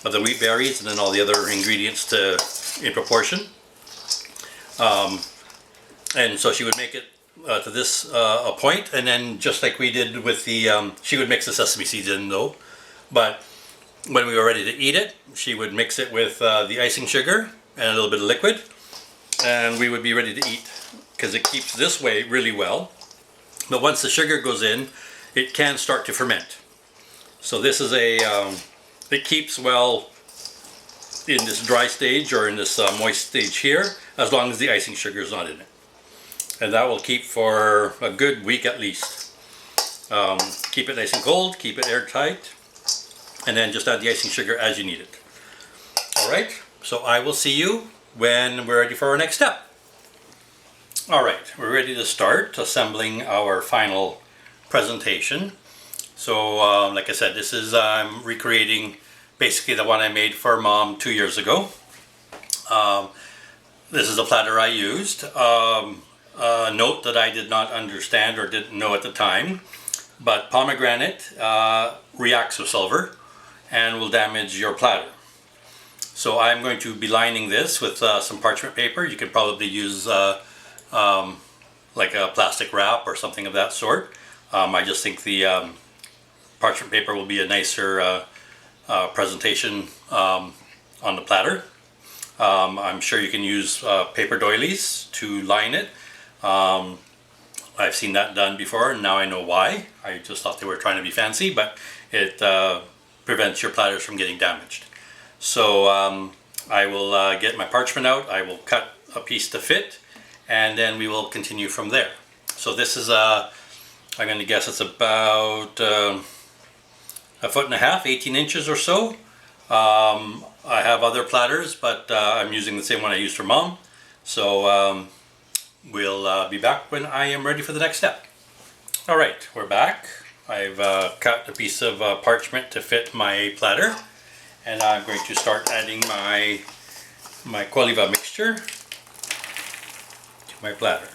wheat berries, and then all the other ingredients in proportion. And so she would make it to this a point, and then just like we did with the, she would mix the sesame seeds in though, but when we were ready to eat it, she would mix it with the icing sugar and a little bit of liquid, and we would be ready to eat, because it keeps this way really well. But once the sugar goes in, it can start to ferment. So this is it keeps well in this dry stage or in this moist stage here, as long as the icing sugar is not in it. And that will keep for a good week at least. Keep it nice and cold, keep it airtight, and then just add the icing sugar as you need it. Alright, so I will see you when we're ready for our next step. Alright, we're ready to start assembling our final presentation. So like I said, this is I'm recreating basically the one I made for Mom 2 years ago. This is the platter I used. A note that I did not understand or didn't know at the time, but pomegranate reacts with silver and will damage your platter. So I'm going to be lining this with some parchment paper. You could probably use like a plastic wrap or something of that sort. I just think the parchment paper will be a nicer presentation on the platter. I'm sure you can use paper doilies to line it. I've seen that done before, and now I know why. I just thought they were trying to be fancy, but it prevents your platters from getting damaged. So I will get my parchment out, I will cut a piece to fit, and then we will continue from there. So this is I'm going to guess it's about 1.5 feet, 18 inches or so. I have other platters, but I'm using the same one I used for Mom. So we'll be back when I am ready for the next step. Alright, we're back. I've cut a piece of parchment to fit my platter, and I'm going to start adding my Kolyva mixture to my platter.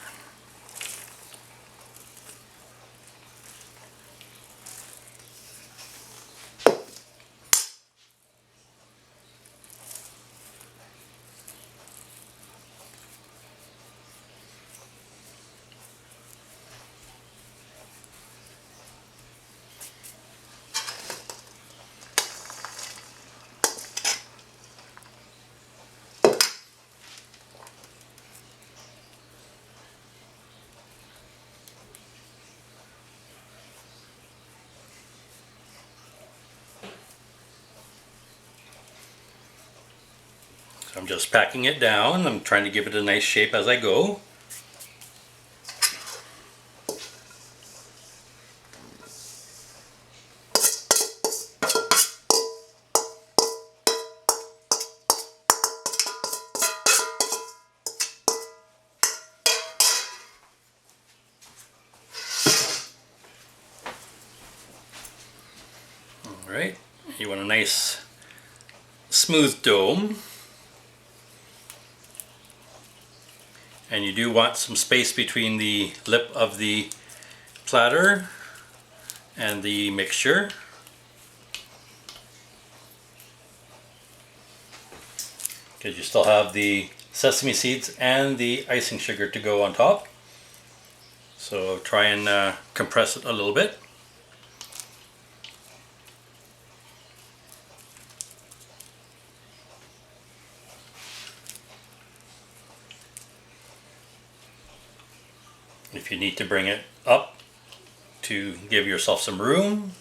I'm just packing it down. I'm trying to give it a nice shape as I go. Alright, you want a nice smooth dome. And you do want some space between the lip of the platter and the mixture. Because you still have the sesame seeds and the icing sugar to go on top. So try and compress it a little bit. If you need to bring it up to give yourself some room,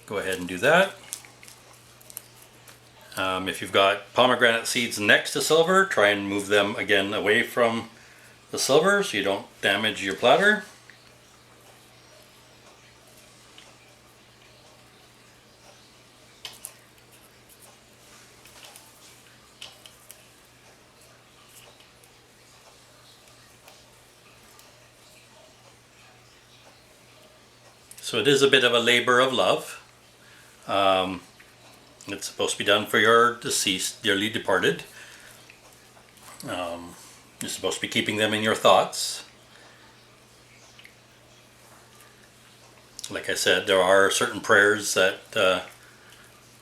go ahead and do that. If you've got pomegranate seeds next to silver, try and move them again away from the silver so you don't damage your platter. So it is a bit of a labor of love. It's supposed to be done for your deceased, dearly departed. You're supposed to be keeping them in your thoughts. Like I said, there are certain prayers that,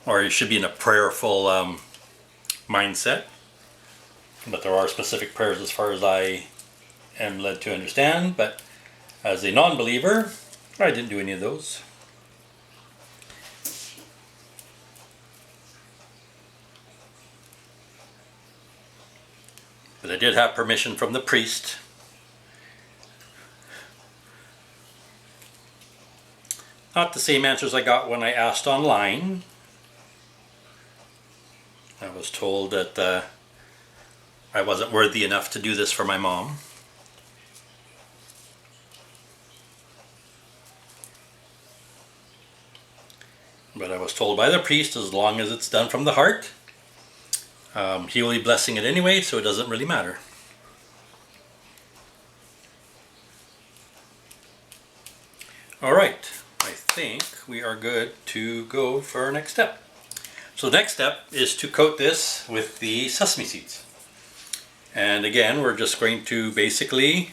or you should be in a prayerful mindset. But there are specific prayers as far as I am led to understand. But as a non-believer, I didn't do any of those. But I did have permission from the priest. Not the same answers I got when I asked online. I was told that I wasn't worthy enough to do this for my mom. But I was told by the priest, as long as it's done from the heart, he will be blessing it anyway, so it doesn't really matter. Alright, I think we are good to go for our next step. So the next step is to coat this with the sesame seeds. And again, we're just going to basically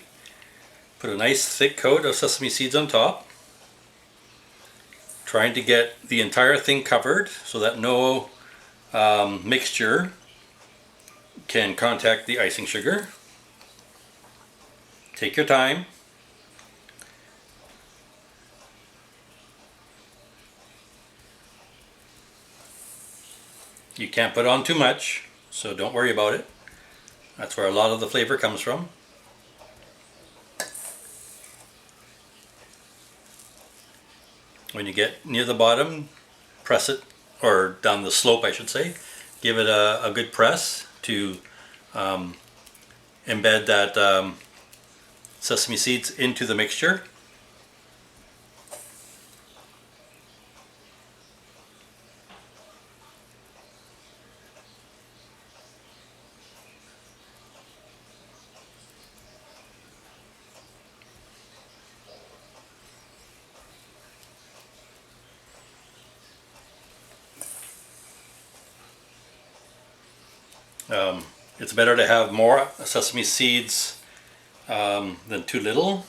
put a nice thick coat of sesame seeds on top, trying to get the entire thing covered so that no mixture can contact the icing sugar. Take your time. You can't put on too much, so don't worry about it. That's where a lot of the flavor comes from. When you get near the bottom, press it, or down the slope I should say, give it a good press to embed that sesame seeds into the mixture. It's better to have more sesame seeds than too little.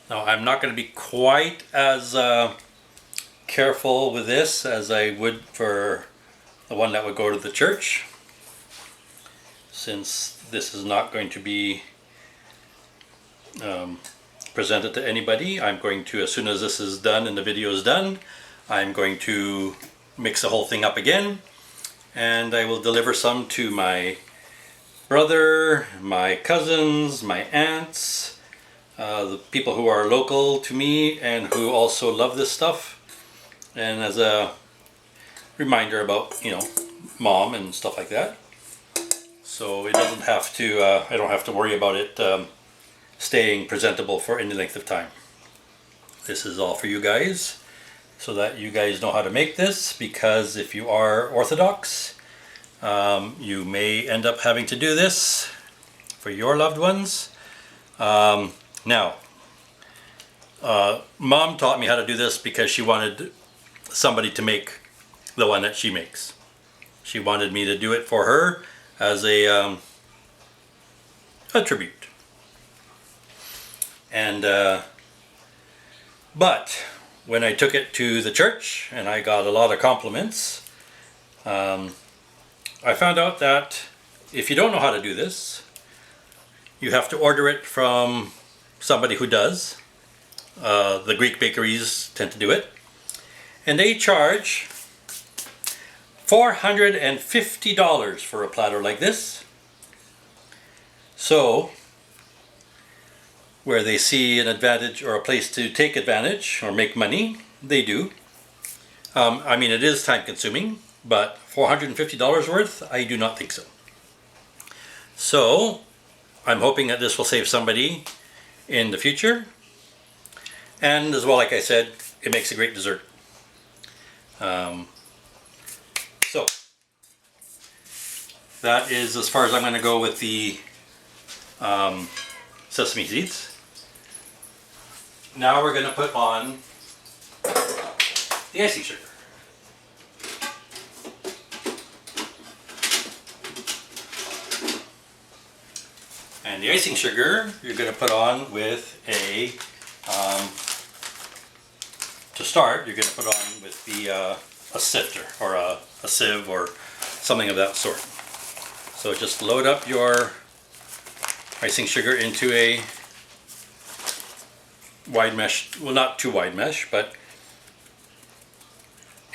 Now I'm not going to be quite as careful with this as I would for the one that would go to the church, since this is not going to be presented to anybody. I'm going to, as soon as this is done and the video is done, I'm going to mix the whole thing up again, and I will deliver some to my brother, my cousins, my aunts, the people who are local to me and who also love this stuff, and as a reminder about, you know, mom and stuff like that. So it doesn't have to, I don't have to worry about it staying presentable for any length of time. This is all for you guys, so that you guys know how to make this, because if you are Orthodox, you may end up having to do this for your loved ones. Now, Mom taught me how to do this because she wanted somebody to make the one that she makes. She wanted me to do it for her as a tribute. And but when I took it to the church and I got a lot of compliments, I found out that if you don't know how to do this, you have to order it from somebody who does. The Greek bakeries tend to do it, and they charge $450 for a platter like this. So where they see an advantage or a place to take advantage or make money, they do. I mean, it is time consuming, but $450 worth, I do not think so. So I'm hoping that this will save somebody in the future. And as well, like I said, it makes a great dessert. So that is as far as I'm going to go with the sesame seeds. Now we're going to put on the icing sugar. And the icing sugar you're going to put on with a, to start, you're going to put on with the a sifter or a sieve or something of that sort. So just load up your icing sugar into a wide mesh, well not too wide mesh, but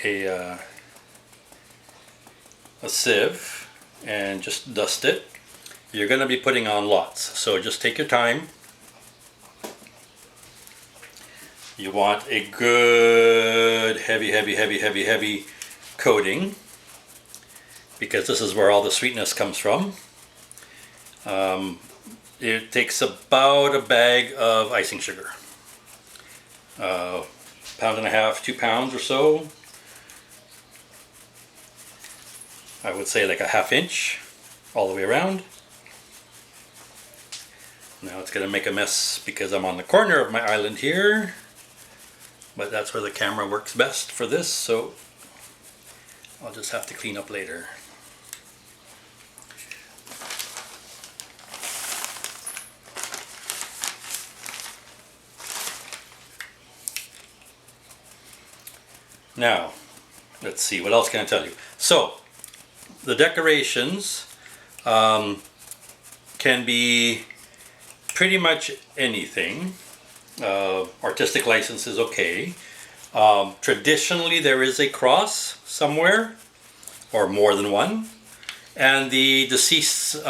a sieve, and just dust it. You're going to be putting on lots, so just take your time. You want a good heavy coating, because this is where all the sweetness comes from. It takes about a bag of icing sugar, pound and a half, 2 pounds or so. I would say like a ½ inch all the way around. Now it's going to make a mess because I'm on the corner of my island here, but that's where the camera works best for this, so I'll just have to clean up later. Now, let's see, what else can I tell you? So, the decorations can be pretty much anything. Artistic license is okay. Traditionally there is a cross somewhere, or more than one, and the deceased's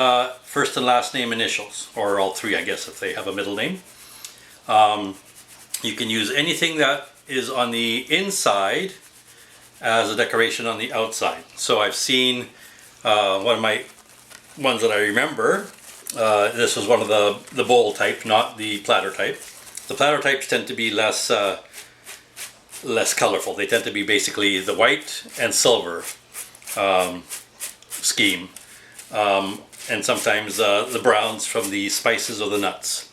first and last name initials, or all three I guess if they have a middle name. You can use anything that is on the inside as a decoration on the outside. So I've seen one of my ones that I remember. This was one of the bowl type, not the platter type. The platter types tend to be less colorful. They tend to be basically the white and silver scheme, and sometimes the browns from the spices or the nuts.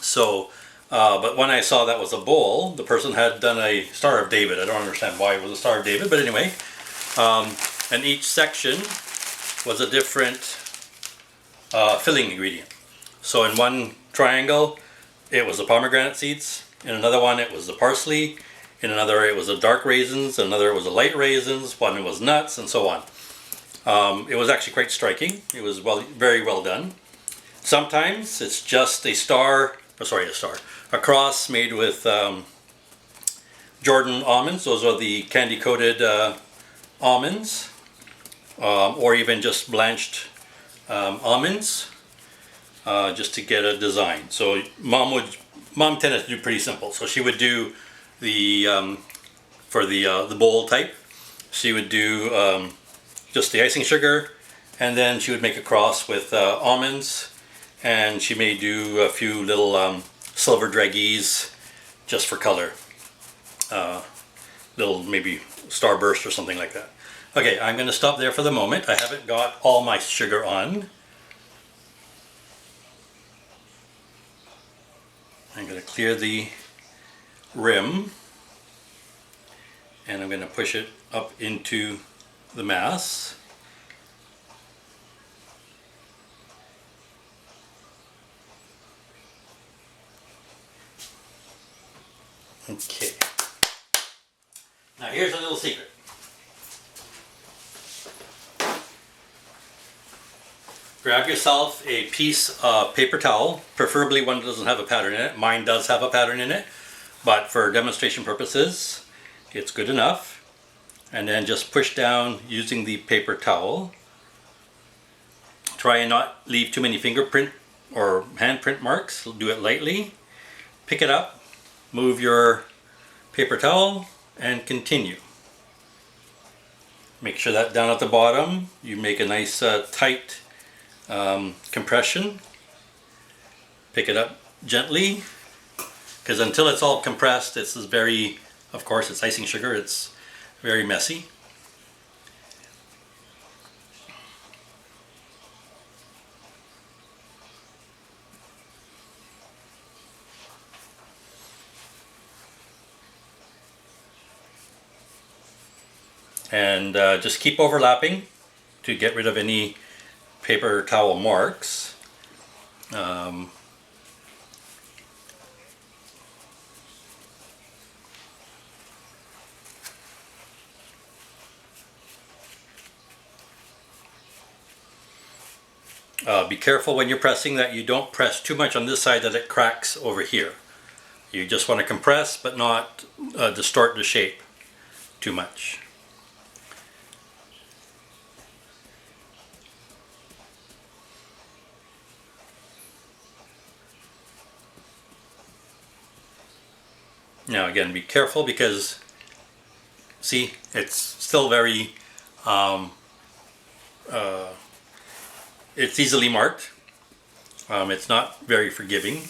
So, but when I saw that was a bowl, the person had done a Star of David. I don't understand why it was a Star of David, but anyway. And each section was a different filling ingredient. So in one triangle it was the pomegranate seeds, in another one it was the parsley, in another it was the dark raisins, in another it was the light raisins, one it was nuts, and so on. It was actually quite striking. It was very well done. Sometimes it's just a cross made with Jordan almonds. Those are the candy coated almonds, or even just blanched almonds, just to get a design. So mom tended to do pretty simple. So she would do the for the bowl type, she would do just the icing sugar, and then she would make a cross with almonds, and she may do a few little silver draggies just for color, little maybe starburst or something like that. Okay, I'm going to stop there for the moment. I haven't got all my sugar on. I'm going to clear the rim, and I'm going to push it up into the mass. Okay. Now here's a little secret. Grab yourself a piece of paper towel, preferably one that doesn't have a pattern in it. Mine does have a pattern in it, but for demonstration purposes, it's good enough. And then just push down using the paper towel. Try and not leave too many fingerprint or handprint marks. Do it lightly. Pick it up, move your paper towel, and continue. Make sure that down at the bottom you make a nice tight compression. Pick it up gently, because until it's all compressed, this is very, of course it's icing sugar, it's very messy. and just keep overlapping to get rid of any paper towel marks. Be careful when you're pressing that you don't press too much on this side that it cracks over here. You just want to compress but not distort the shape too much. Now again, be careful because see, it's still very it's easily marked. It's not very forgiving.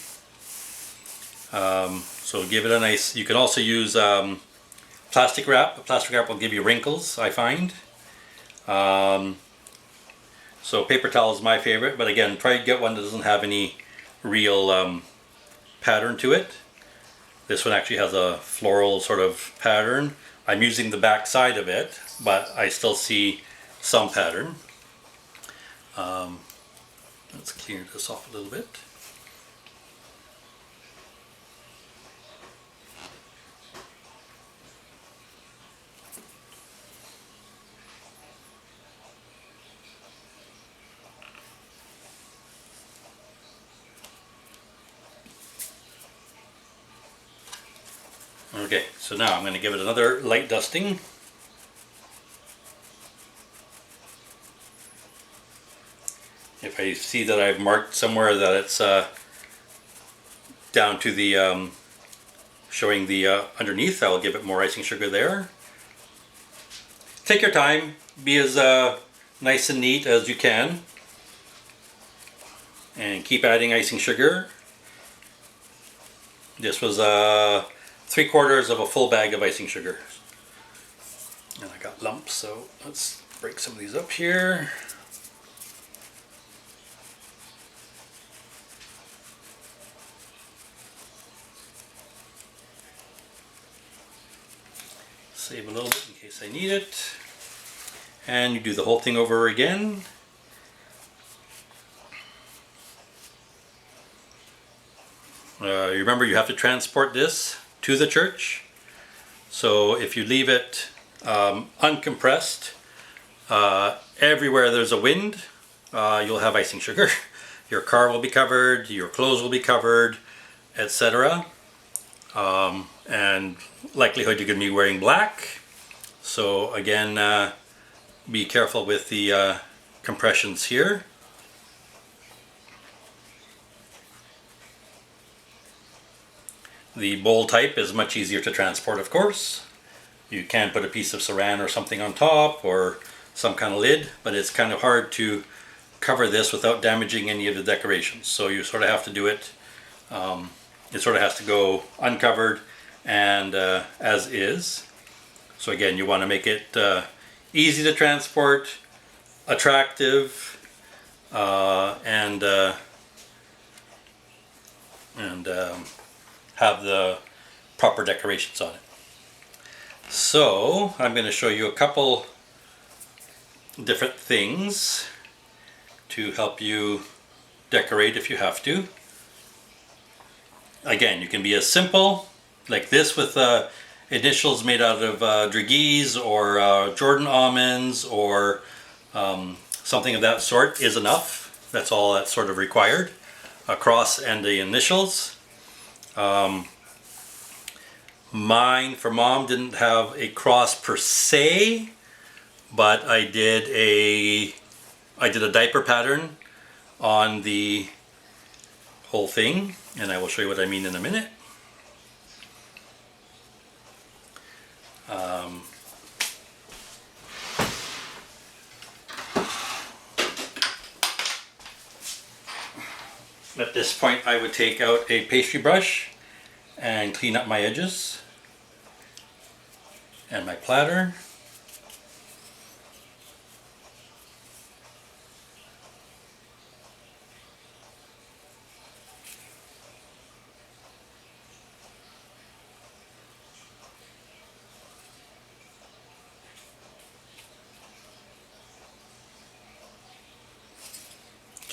So give it a nice, you can also use plastic wrap. Plastic wrap will give you wrinkles, I find. So paper towel is my favorite, but again, try to get one that doesn't have any real pattern to it. This one actually has a floral sort of pattern. I'm using the back side of it, but I still see some pattern. Let's clear this off a little bit. Okay, so now I'm going to give it another light dusting. If I see that I've marked somewhere that it's down to the showing the underneath, I'll give it more icing sugar there. Take your time, be as nice and neat as you can, and keep adding icing sugar. This was 3/4 of a full bag of icing sugar. And I got lumps, so let's break some of these up here. Save a little bit in case I need it. And you do the whole thing over again. Remember, you have to transport this to the church. So if you leave it uncompressed, everywhere there's a wind, you'll have icing sugar. Your car will be covered, your clothes will be covered, etc. And likelihood you're going to be wearing black. So again, be careful with the compressions here. The bowl type is much easier to transport, of course. You can put a piece of saran or something on top or some kind of lid, but it's kind of hard to cover this without damaging any of the decorations. So you sort of have to do it, it sort of has to go uncovered and as is. So again, you want to make it easy to transport, attractive, and have the proper decorations on it. So I'm going to show you a couple different things to help you decorate if you have to. Again, you can be as simple like this with initials made out of Dragese or Jordan almonds or something of that sort is enough. That's all that's sort of required. A cross and the initials. Mine for Mom didn't have a cross per se, but I did a diaper pattern on the whole thing, and I will show you what I mean in a minute. At this point I would take out a pastry brush and clean up my edges and my platter.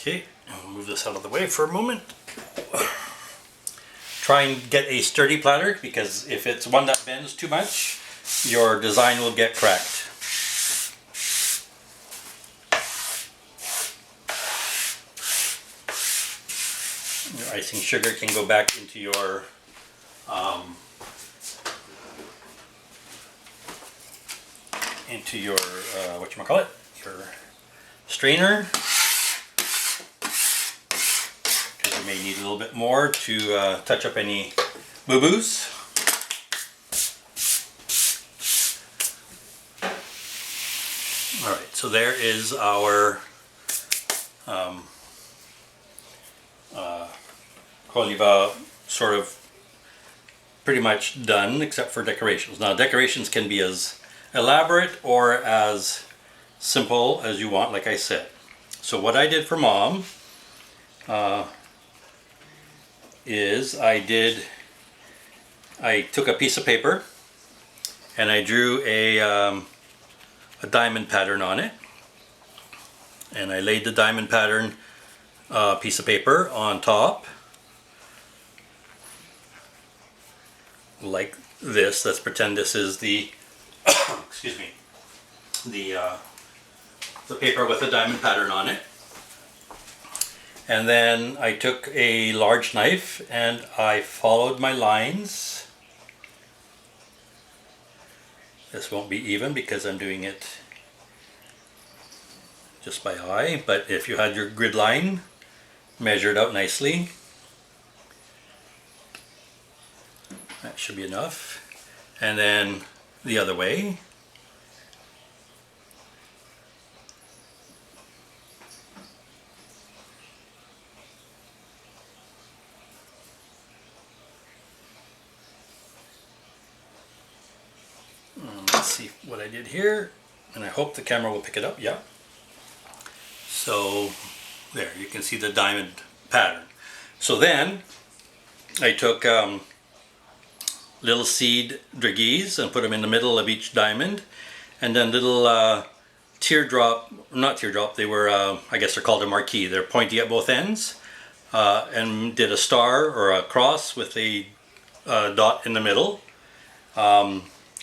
Okay, I'll move this out of the way for a moment. Try and get a sturdy platter, because if it's one that bends too much, your design will get cracked. Your icing sugar can go back into your whatchamacallit, your strainer. Because you may need a little bit more to touch up any boo-boos. Alright, so there is our Kolyva sort of pretty much done, except for decorations. Now decorations can be as elaborate or as simple as you want, like I said. So what I did for Mom is I took a piece of paper and I drew a diamond pattern on it, and I laid the diamond pattern piece of paper on top like this. Let's pretend this is the excuse me, the paper with the diamond pattern on it. And then I took a large knife and I followed my lines. This won't be even because I'm doing it just by eye, but if you had your grid line measured out nicely, that should be enough. And then the other way. Let's see what I did here, and I hope the camera will pick it up. Yeah. So there, you can see the diamond pattern. So then I took little seed draggies and put them in the middle of each diamond, and then little teardrop, not teardrop, they were, I guess they're called a marquee. They're pointy at both ends, and did a star or a cross with a dot in the middle.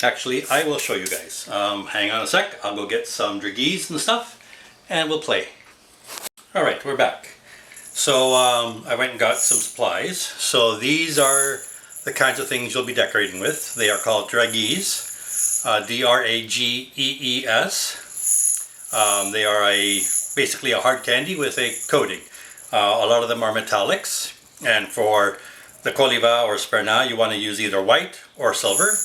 Actually, I will show you guys. Hang on a sec, I'll go get some draggies and stuff, and we'll play. Alright, we're back. So I went and got some supplies. So these are the kinds of things you'll be decorating with. They are called draggees, D-R-A-G-E-E-S. They are basically a hard candy with a coating. A lot of them are metallics, and for the Kolyva or Sperna you want to use either white or silver.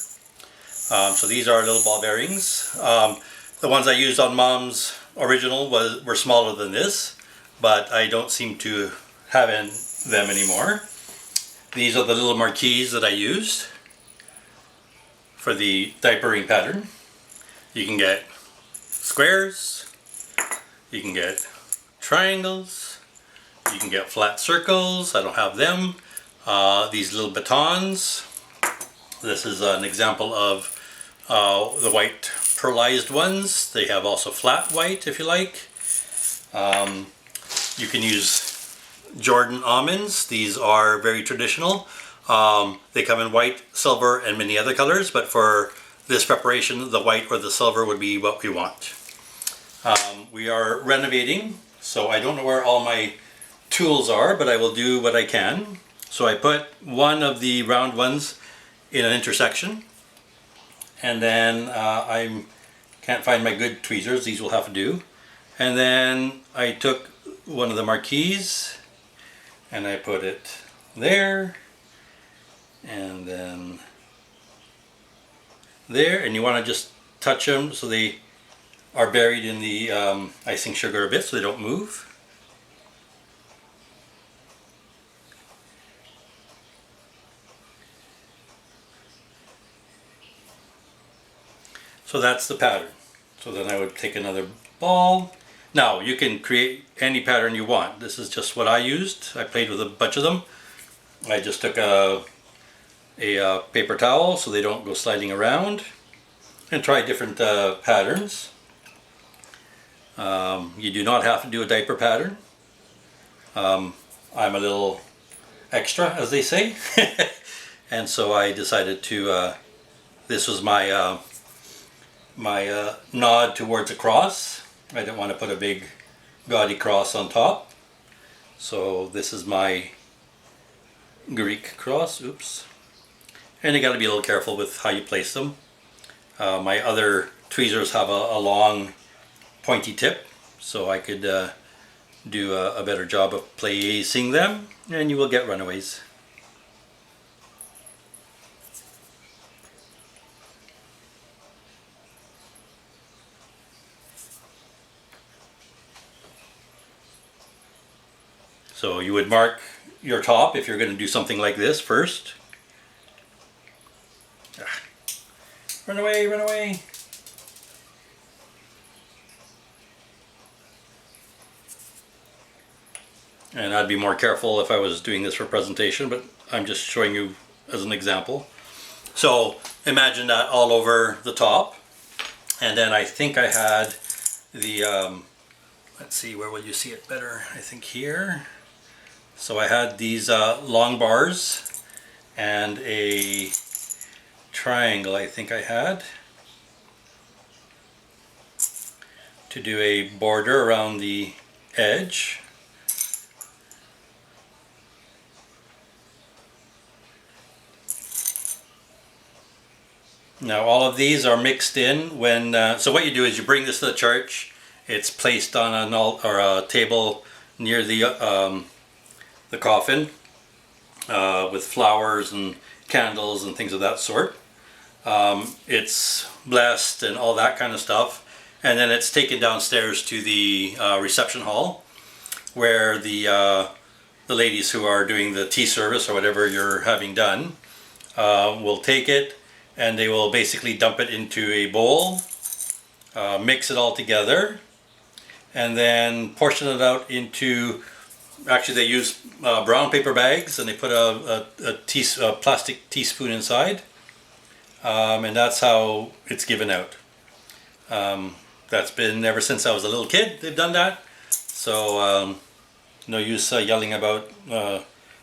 So these are little ball bearings. The ones I used on Mom's original were smaller than this, but I don't seem to have them anymore. These are the little marquees that I used for the diapering pattern. You can get squares, you can get triangles, you can get flat circles. I don't have them. These little batons. This is an example of the white pearlized ones. They have also flat white if you like. You can use Jordan almonds. These are very traditional. They come in white, silver, and many other colors, but for this preparation, the white or the silver would be what we want. We are renovating, so I don't know where all my tools are, but I will do what I can. So I put one of the round ones in an intersection, and then I can't find my good tweezers. These will have to do. And then I took one of the marquees and I put it there, and then there, and you want to just touch them so they are buried in the icing sugar a bit so they don't move. So that's the pattern. So then I would take another ball. Now you can create any pattern you want. This is just what I used. I played with a bunch of them. I just took a paper towel so they don't go sliding around, and try different patterns. You do not have to do a diaper pattern. I'm a little extra, as they say. And so I decided to, this was my my nod towards a cross. I didn't want to put a big gaudy cross on top. So this is my Greek cross. Oops. And you got to be a little careful with how you place them. My other tweezers have a long pointy tip, so I could do a better job of placing them, and you will get runaways. So you would mark your top if you're going to do something like this first. Run away, run away. And I'd be more careful if I was doing this for presentation, but I'm just showing you as an example. So imagine that all over the top. And then I think I had the, let's see, where will you see it better? I think here. So I had these long bars and a triangle I think I had to do a border around the edge. Now all of these are mixed in when, so what you do is you bring this to the church, it's placed on a table near the coffin with flowers and candles and things of that sort. It's blessed and all that kind of stuff, and then it's taken downstairs to the reception hall where the ladies who are doing the tea service or whatever you're having done will take it, and they will basically dump it into a bowl, mix it all together, and then portion it out into, actually they use brown paper bags, and they put a plastic teaspoon inside, and that's how it's given out. That's been ever since I was a little kid, they've done that. So no use yelling about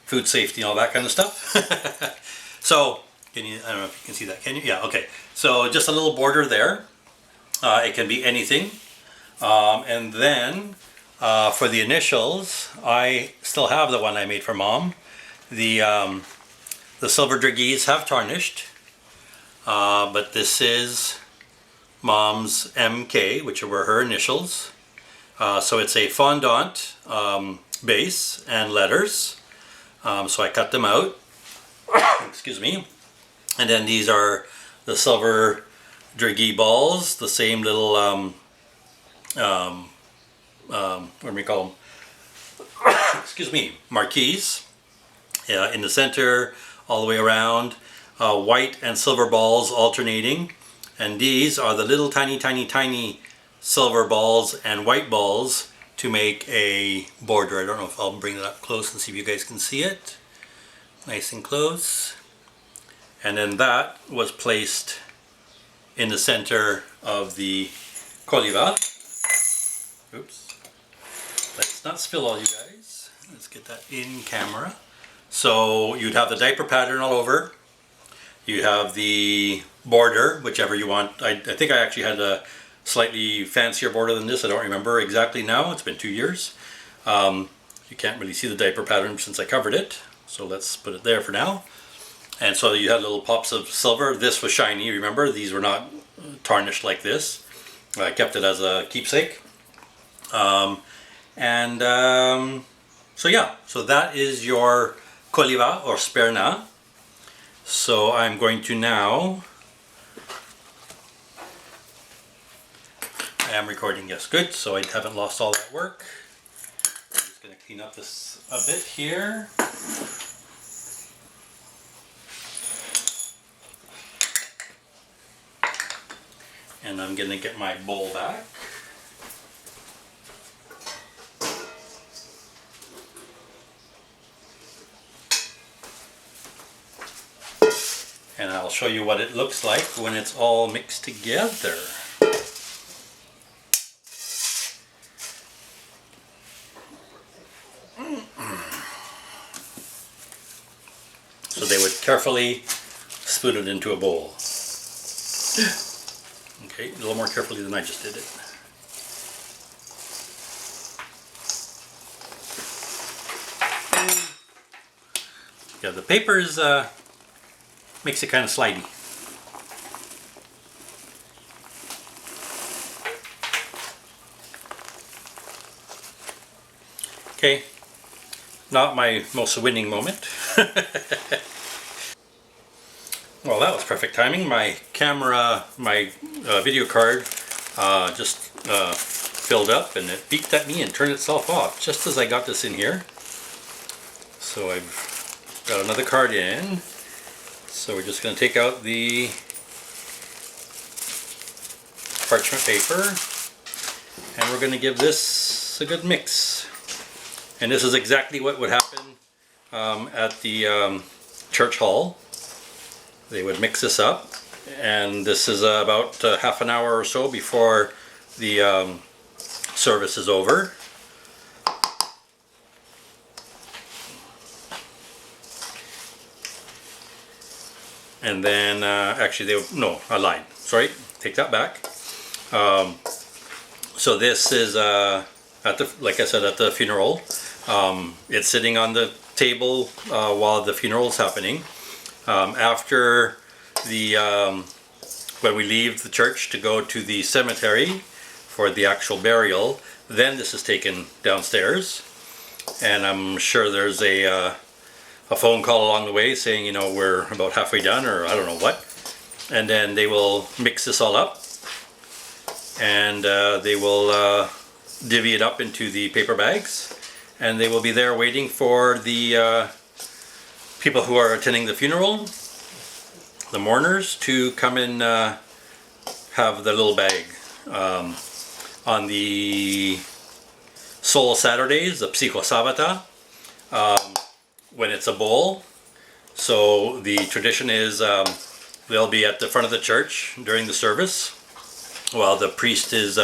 food safety and all that kind of stuff. So can you, I don't know if you can see that, can you? Yeah, okay. So just a little border there. It can be anything. And then for the initials, I still have the one I made for Mom. The silver druggies have tarnished, but this is Mom's MK, which were her initials. So it's a fondant base and letters. So I cut them out. Excuse me. And then these are the silver druggy balls, the same little what do we call them? Excuse me, marquees in the center, all the way around, white and silver balls alternating, and these are the little tiny silver balls and white balls to make a border. I don't know if I'll bring it up close and see if you guys can see it. Nice and close. And then that was placed in the center of the Kolyva. Oops. Let's not spill all, you guys. Let's get that in camera. So you'd have the diaper pattern all over. You have the border, whichever you want. I think I actually had a slightly fancier border than this. I don't remember exactly now. It's been 2 years. You can't really see the diaper pattern since I covered it. So let's put it there for now. And so you had little pops of silver. This was shiny, remember? These were not tarnished like this. I kept it as a keepsake. So yeah, so that is your Kolyva or Sperna. So I'm going to now, I am recording, yes, good, so I haven't lost all that work. I'm just going to clean up this a bit here. And I'm going to get my bowl back. And I'll show you what it looks like when it's all mixed together. carefully spoon it into a bowl. Okay, a little more carefully than I just did it. Yeah, the paper is makes it kind of slidey. Okay, not my most winning moment. Well, that was perfect timing. My camera, my video card just filled up and it beeped at me and turned itself off just as I got this in here. So I've got another card in. So we're just going to take out the parchment paper and we're going to give this a good mix. And this is exactly what would happen at the church hall. They would mix this up, and this is about half an hour or so before the service is over. And then, actually, I lied. Sorry, take that back. So this is like I said, at the funeral. It's sitting on the table while the funeral is happening. After when we leave the church to go to the cemetery for the actual burial, then this is taken downstairs, and I'm sure there's a phone call along the way saying, you know, we're about halfway done, or I don't know what, and then they will mix this all up, and they will divvy it up into the paper bags, and they will be there waiting for the people who are attending the funeral, the mourners, to come and have the little bag. On the Soul Saturdays, the Psycho-Sabata, when it's a bowl. So the tradition is they'll be at the front of the church during the service while the priest is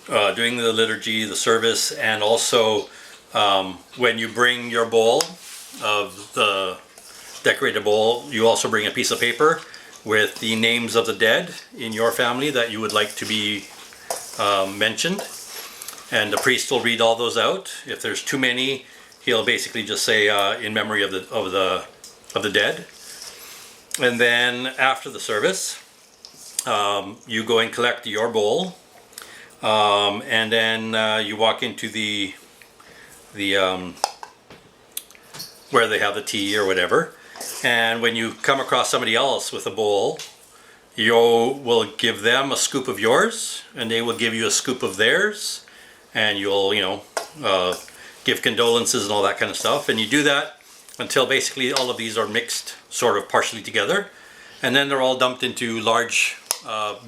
doing the liturgy, the service, and also when you bring your bowl of the decorated bowl, you also bring a piece of paper with the names of the dead in your family that you would like to be mentioned, and the priest will read all those out. If there's too many, he'll basically just say in memory of the dead. And then after the service, you go and collect your bowl, and then you walk into the where they have the tea or whatever, and when you come across somebody else with a bowl, you will give them a scoop of yours and they will give you a scoop of theirs, and you'll, you know, give condolences and all that kind of stuff, and you do that until basically all of these are mixed sort of partially together, and then they're all dumped into large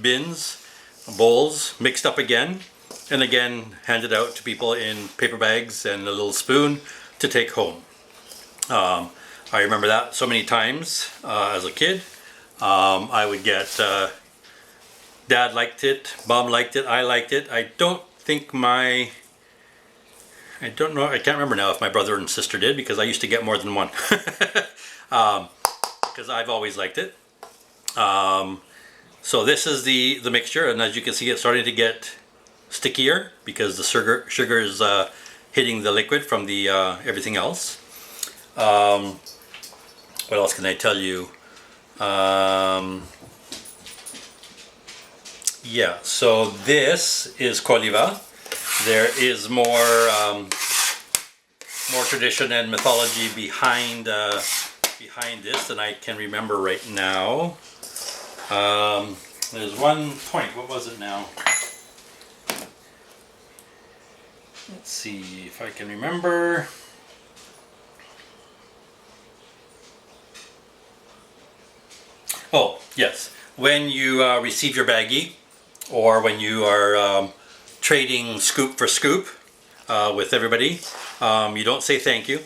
bins, bowls, mixed up again, and again handed out to people in paper bags and a little spoon to take home. I remember that so many times as a kid. I would get, Dad liked it, Mom liked it, I liked it. I don't know, I can't remember now if my brother and sister did, because I used to get more than one. Because I've always liked it. So this is the mixture, and as you can see, it's starting to get stickier because the sugar is hitting the liquid from the everything else. What else can I tell you? Yeah, so this is Kolyva. There is more tradition and mythology behind this than I can remember right now. There's one point. What was it now? Let's see if I can remember. Oh, yes. When you receive your baggie, or when you are trading scoop for scoop with everybody, you don't say thank you.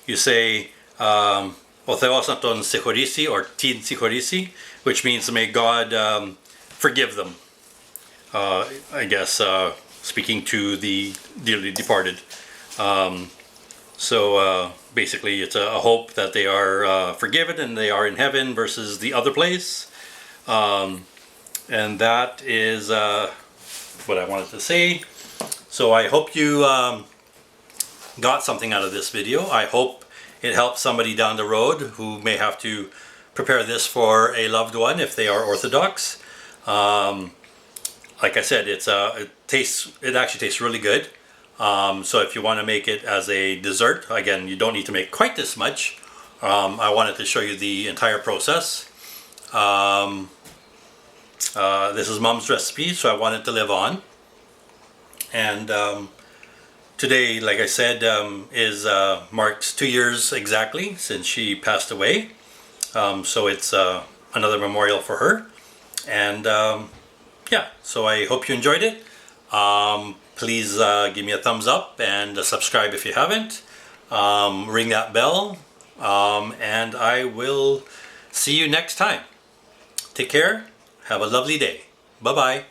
You say O Theos naton sichorisi, or Tin sichorisi, which means may God forgive them. I guess speaking to the dearly departed. So basically it's a hope that they are forgiven and they are in heaven versus the other place. And that is what I wanted to say. So I hope you got something out of this video. I hope it helps somebody down the road who may have to prepare this for a loved one if they are Orthodox. Like I said, it actually tastes really good. So if you want to make it as a dessert, again, you don't need to make quite this much. I wanted to show you the entire process. This is Mom's recipe, so I wanted to live on. And today, like I said, marks 2 years exactly since she passed away. So it's another memorial for her. And yeah, so I hope you enjoyed it. Please give me a thumbs up and subscribe if you haven't. Ring that bell. And I will see you next time. Take care. Have a lovely day. Bye-bye.